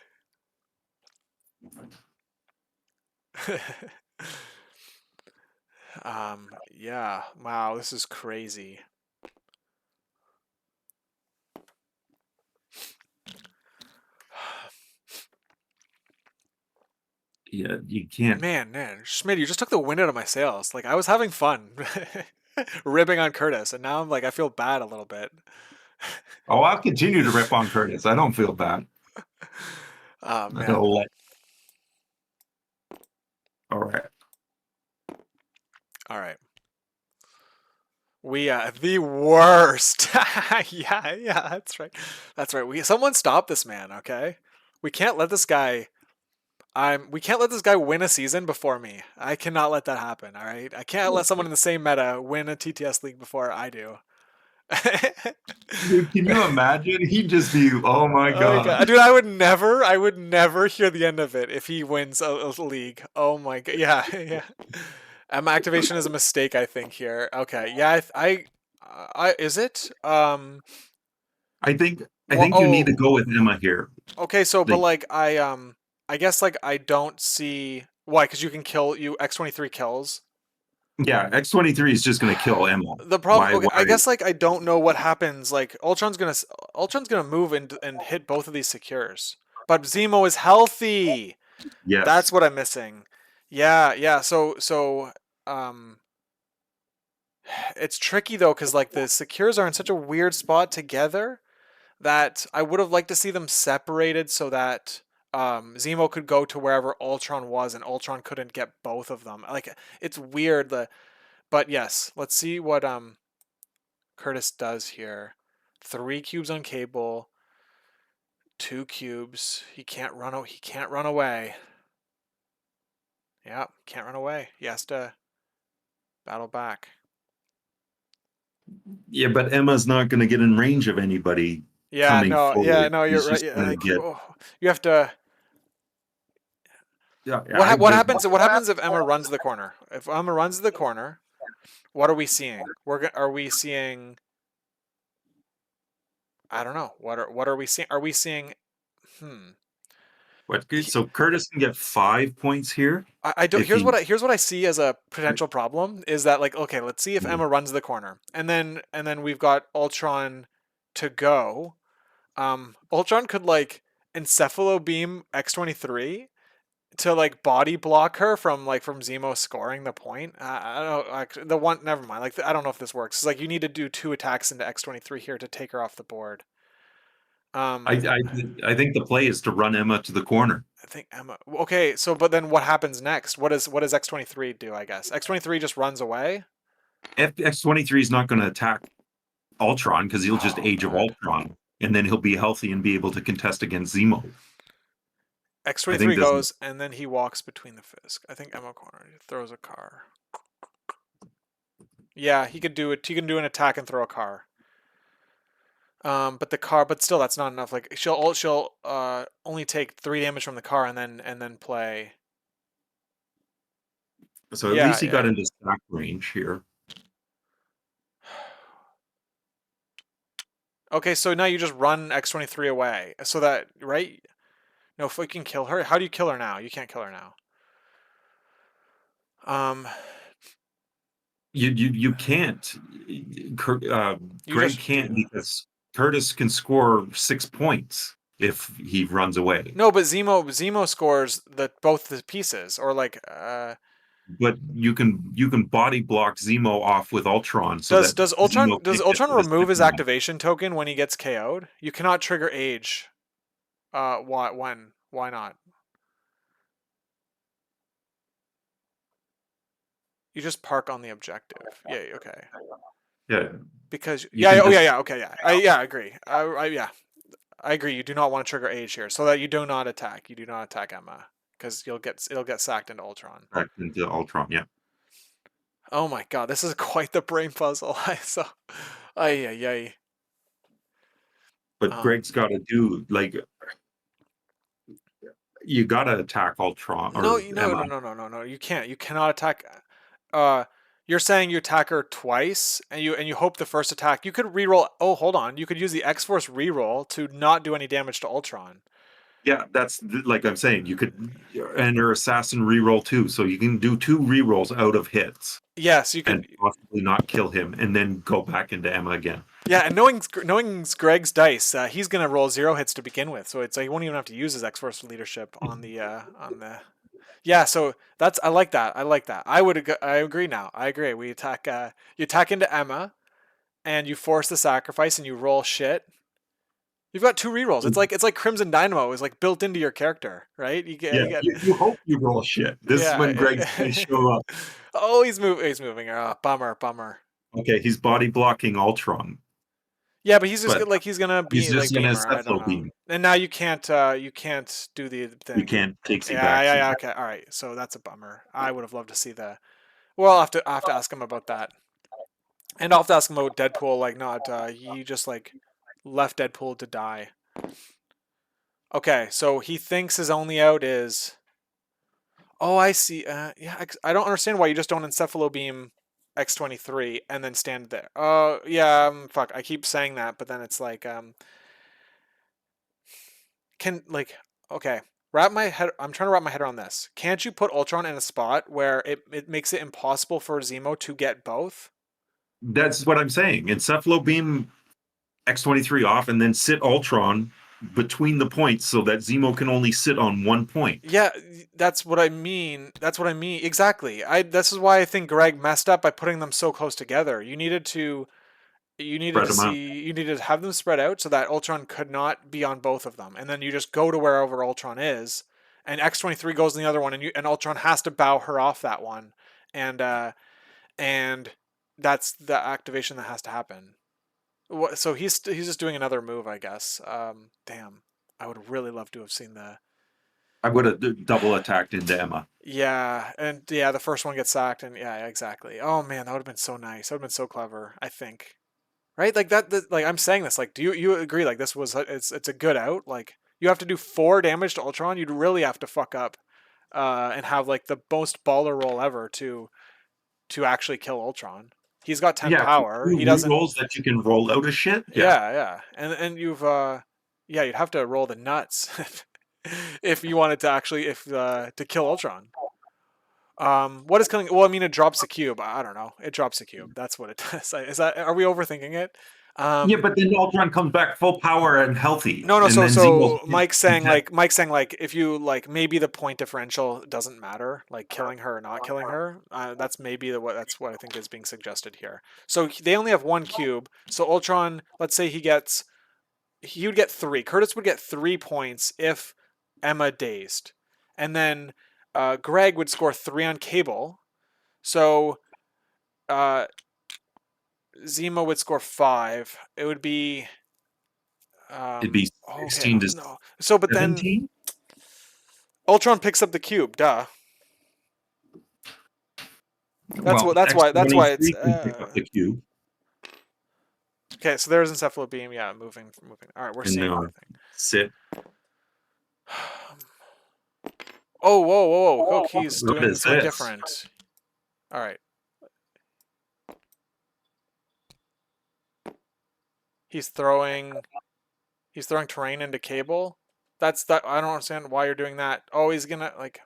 Yeah. Wow, this is crazy. Yeah, you can't. Man, Schmidt, you just took the wind out of my sails. Like I was having fun ribbing on Curtis, and now I'm like I feel bad a little bit. Oh, I'll continue to rip on Curtis. I don't feel bad. Oh man. All right. All right. We the worst. Yeah, that's right. That's right. Someone stop this man, okay? We can't let this guy we can't let this guy win a season before me. I cannot let that happen, all right? I can't let someone in the same meta win a TTS league before I do. Dude, can you imagine? He'd just be, oh my god. Dude, I would never hear the end of it if he wins a league. Oh my god. Yeah. Activation is a mistake, I think here. Okay. Yeah, is it? I think you need to go with Emma here. Okay, so but like I guess like I don't see why, because you can kill X-23 kills. Yeah, X-23 is just gonna kill Emma. The problem, Why? okay, I guess like I don't know what happens. Like Ultron's gonna move and hit both of these secures, but Zemo is healthy. Yes. That's what I'm missing. Yeah. So it's tricky though because like the secures are in such a weird spot together that I would have liked to see them separated so that Zemo could go to wherever Ultron was and Ultron couldn't get both of them. Like it's weird. But yes, let's see what Kurtis does here. 3 cubes on Cable, 2 cubes. He can't run away. Yeah, can't run away. He has to battle back. Yeah, but Emma's not gonna get in range of anybody. Coming forward. You're right. Yeah, like, you have to. Yeah. What happens? What happens if Emma runs the corner? If Emma runs the corner, What are we seeing? Are we seeing? I don't know. What are we seeing? Are we seeing? Hmm. So Curtis can get 5 points here I don't. if he. Here's what I see as a potential problem is that like okay, let's see if Mhm. Emma runs the corner, and then we've got Ultron to go. Ultron could like encephalo beam X-23 to like body block her from Zemo scoring the point. I don't know, like the one. Never mind. Like I don't know if this works. It's like you need to do 2 attacks into X-23 here to take her off the board. I, Um, I I think the play is to run Emma to the corner. I think Emma. Okay, so but then what happens next? What does X-23 do? I guess X-23 just runs away. X-23 is not going to attack Ultron because he'll just Oh Age of God. Ultron, and then he'll be healthy and be able to contest against Zemo. I think X-23 this. goes and then he walks between the Fisk. I think Emma corner. He throws a car. Yeah, he could do it. He can do an attack and throw a car. But the car, but still, that's not enough. Like she'll only take 3 damage from the car and then play. So at Yeah, least he got yeah. into stack range here. Okay, so now you just run X-23 away, so that right? No, if we can kill her, how do you kill her now? You can't kill her now. Um, You can't. you Greg just can't do. because Curtis can score 6 points if he runs away. No, but Zemo scores the both the pieces, or like But you can body block Zemo off with Ultron so does that does Zemo Ultron does can't get Ultron to the remove his second one. activation token when he gets KO'd? You cannot trigger Age. Why when? Why not? You just park on the objective. Yeah, okay. Yeah, Because you can yeah, oh just. yeah, okay, yeah. I agree. Yeah, I agree. You do not want to trigger Age here, so that you do not attack. You do not attack Emma because it'll get sacked into Ultron. Back into Ultron. Yeah, Oh my god, this is quite the brain puzzle. So, ay ay ay. but Um, Greg's got to do like you got to attack Ultron no, or no, Emma. no, no, no, no, no. You can't. You cannot attack. Uh, you're saying you attack her twice, and you hope the first attack. You could reroll. Oh, hold on. You could use the X Force reroll to not do any damage to Ultron. Yeah, like I'm saying, you could enter Assassin reroll too, so you can do 2 rerolls out of hits Yes, you and could. possibly not kill him, and then go back into Emma again. Yeah, and knowing Greg's dice, he's gonna roll 0 hits to begin with, so it's like he won't even have to use his X Force leadership on the. Yeah, so that's I like that. I like that. I agree now. I agree. We attack. You attack into Emma, and you force the sacrifice, and you roll shit. You've got 2 rerolls. It's like Crimson Dynamo is like built into your character, right? Yeah, You get you hope you roll shit. This is when Greg's going to yeah. show up. Oh, he's moving. He's moving. Oh, bummer, bummer. Okay, he's body blocking Ultron, Yeah, but he's just but like he's gonna he's be just like going to Beamer. I don't Cephalon know. beam. And now you can't do the You thing. can't takesy Yeah, yeah, backsy. yeah. Okay, all right. So that's a bummer. I would have loved to see the. Well, I have to ask him about that, and I'll have to ask him about Deadpool. Like, not he just like left Deadpool to die. Okay, so he thinks his only out is. Oh, I see. Yeah, I don't understand why you just don't encephalo beam X-23 and then stand there. Oh, yeah. Fuck. I keep saying that, but then it's like can like okay, wrap my head. I'm trying to wrap my head around this. Can't you put Ultron in a spot where it makes it impossible for Zemo to get both? That's what I'm saying. Encephalo beam X-23 off, and then sit Ultron between the points so that Zemo can only sit on 1 point. Yeah, that's what I mean. That's what I mean. Exactly. This is why I think Greg messed up by putting them so close together. Spread them out. You needed to have them spread out so that Ultron could not be on both of them. And then you just go to wherever Ultron is, and X-23 goes in the other one, and Ultron has to bow her off that one. And and that's the activation that has to happen. So he's just doing another move, I guess. Damn. I would really love to have seen the. I would have double attacked into Emma. Yeah, and yeah, the first one gets sacked, and yeah, exactly. Oh man, that would have been so nice. That would have been so clever. I think, right? Like like I'm saying this. Like, do you agree? Like, this was it's a good out. Like, you have to do 4 damage to Ultron. You'd really have to fuck up, and have like the most baller roll ever to to actually kill Ultron. He's got 10 Yeah, power. He 2 doesn't. rolls that you can roll out of shit. Yeah. Yeah. And you've yeah, you'd have to roll the nuts if you wanted to actually to kill Ultron. What is killing? Well, I mean, it drops the cube. I don't know. It drops the cube. That's what it does. Is that? Are we overthinking it? Yeah, but then Ultron comes back full power and healthy, No. and So then Zemo's Mike's saying like if you like maybe the point differential doesn't matter, like killing her or not killing her. That's maybe that's what I think is being suggested here. So they only have 1 cube. So Ultron, let's say he would get 3. Kurtis would get 3 points if Emma dazed, and then Greg would score 3 on Cable. So Zemo would score 5. It would be it'd be okay. 16 to No. So but then 17. Ultron picks up the cube. Duh. That's Well, that's why it's X-23 can pick up the cube, okay. So there's encephalo beam. Yeah, moving. All right, we're and seeing now everything. sit. Oh, whoa! Oh, he's What doing is something this? different. All right. He's throwing terrain into Cable. That's that. I don't understand why you're doing that. Oh, he's gonna like.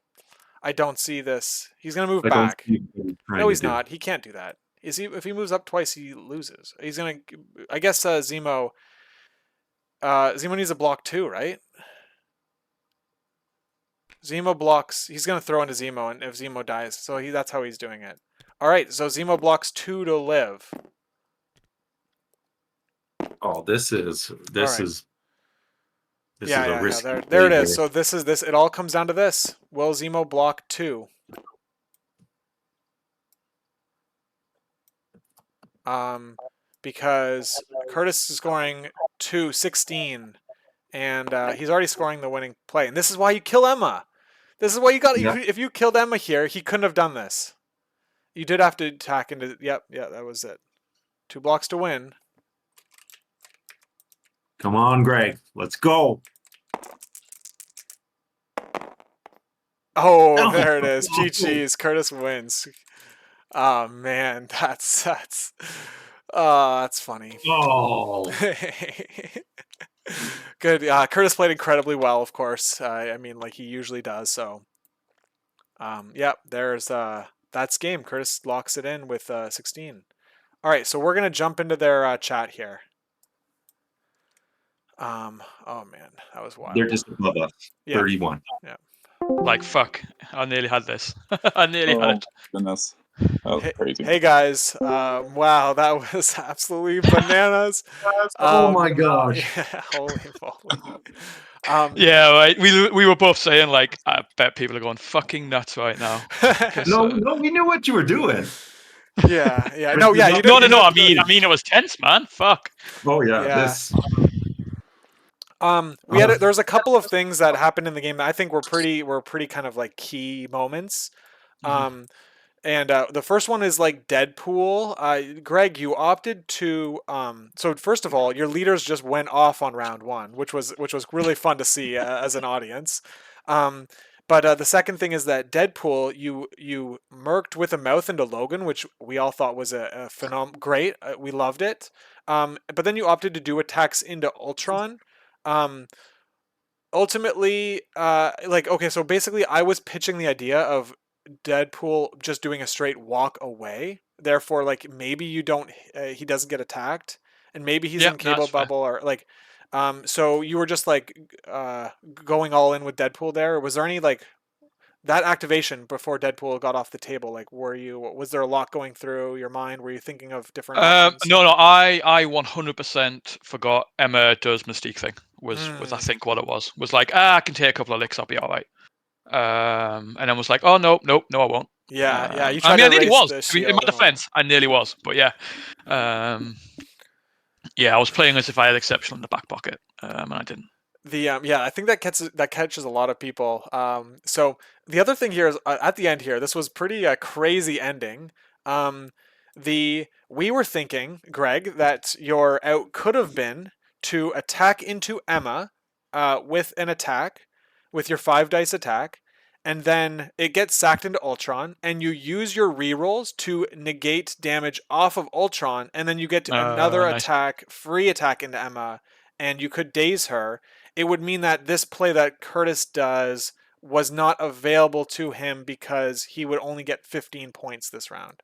I don't see this. He's gonna move I don't back. see what he's trying No, to he's do. not. He can't do that. Is he? If he moves up twice, he loses. He's gonna. I guess Zemo. Zemo needs a block too, right? Zemo blocks. He's gonna throw into Zemo, and if Zemo dies, so that's how he's doing it. All right. So Zemo blocks 2 to live. Oh, this is Right. a risky There it play is. here. So this is this. It all comes down to this. Will Zemo block 2? Because Kurtis is scoring 16, and he's already scoring the winning play. And this is why you kill Emma. This is why you got. Yeah. If you killed Emma here, he couldn't have done this. You did have to attack into. Yep, that was it. 2 blocks to win. Come on, Greg. Let's go. Oh, there it is. GG's. Kurtis wins. Oh man, that's funny. Oh. Good. Kurtis played incredibly well, of course. I mean, like he usually does. So, yep. There's that's game. Kurtis locks it in with 16. All right, so we're gonna jump into their chat here. Oh man, that was wild. They're just above us. Yeah. 31. Yeah. Like fuck, I nearly had this. I nearly had it. Goodness. That was crazy. Hey guys, wow, that was absolutely bananas. Oh my gosh. Yeah, holy moly. Yeah, right. We were both saying like, I bet people are going fucking nuts right now. No, we knew what you were doing. Yeah. No, yeah. You No. don't- I mean, it was tense, man. Fuck. Oh yeah. Yeah. This. There's a couple of things that happened in the game that I think were pretty kind of like key moments. And the first one is like Deadpool. Greg, you opted to so first of all, your leaders just went off on round 1, which was really fun to see as an audience. But the second thing is that Deadpool, you merked with a mouth into Logan, which we all thought was a great. We loved it. But then you opted to do attacks into Ultron. Ultimately, so basically I was pitching the idea of Deadpool just doing a straight walk away. Therefore, like maybe he doesn't get attacked, and maybe he's in Cable Bubble or like, so you were just like going all in with Deadpool there. Was there any like that activation before Deadpool got off the table? Like, was there a lot going through your mind? Were you thinking of different options? No, I 100% forgot Emma does Mystique thing. Was I think what it was like, I can take a couple of licks, I'll be all right. And then was like, oh no, I won't. Yeah. You I mean, I nearly was. In my defense, I nearly was, but yeah. Yeah, I was playing as if I had exceptional in the back pocket, and I didn't. I think that catches a lot of people. So the other thing here is at the end here, this was pretty crazy ending. We were thinking, Greg, that your out could have been to attack into Emma with an attack, with your 5 dice attack, and then it gets sacked into Ultron, and you use your rerolls to negate damage off of Ultron, and then you get to another Nice. free attack into Emma, and you could daze her. It would mean that this play that Kurtis does was not available to him because he would only get 15 points this round.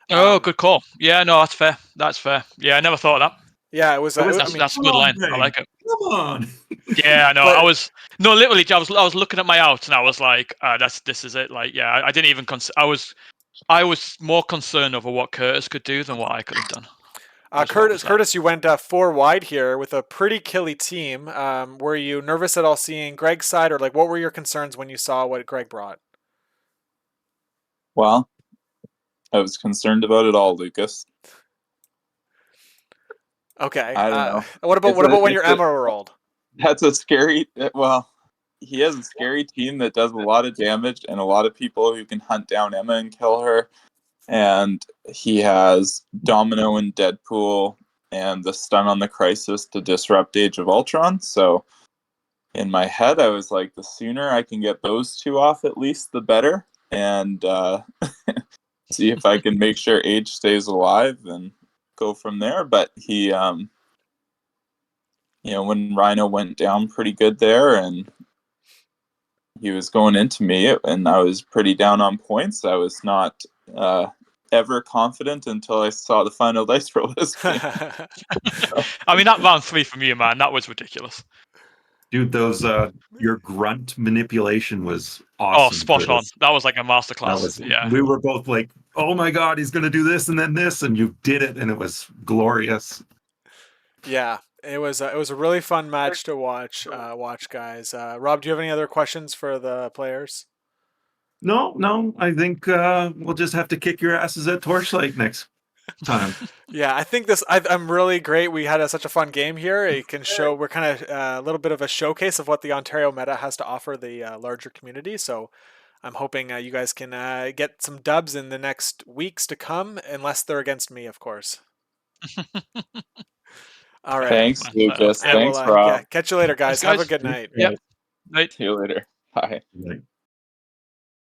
Oh, good call. Yeah, no, that's fair. That's fair. Yeah, I never thought of that. Yeah, it was. That's a good line. I like it. Come on. Yeah, I know. But- Literally, I was looking at my out, and I was like, this is it. Like, yeah, I didn't even I was more concerned over what Kurtis could do than what I could have done. Kurtis, you went 4 wide here with a pretty killy team. Were you nervous at all seeing Greg's side, or like what were your concerns when you saw what Greg brought? Well, I was concerned about it all, Lucas. Okay. I don't know. What about when your Emma rolled? That's a scary. Well, he has a scary team that does a lot of damage and a lot of people who can hunt down Emma and kill her. And he has Domino and Deadpool and the stun on the Crisis to disrupt Age of Ultron. So in my head, I was like, the sooner I can get those two off, at least, the better. And see if I can make sure Age stays alive and go from there. But he, when Rhino went down pretty good there and he was going into me and I was pretty down on points, I was not ever confident until I saw the final dice roll this game. I mean, that round 3 from you, man, that was ridiculous. Dude, those your grunt manipulation was awesome. Oh, spot on. That was like a masterclass. Yeah. We were both like, oh my God, he's going to do this and then this. And you did it. And it was glorious. Yeah, it was a really fun match to watch, guys. Rob, do you have any other questions for the players? No. I think we'll just have to kick your asses at Torchlight next time. Yeah, I think I'm really great. We had such a fun game here. It can show we're kind of a little bit of a showcase of what the Ontario meta has to offer the larger community. So I'm hoping you guys can get some dubs in the next weeks to come, unless they're against me, of course. All right. Thanks, Lucas. Yeah, Thanks, Rob. Yeah, catch you later, guys. Thanks, have a good night. Yep. Night. See you later. Bye. Like,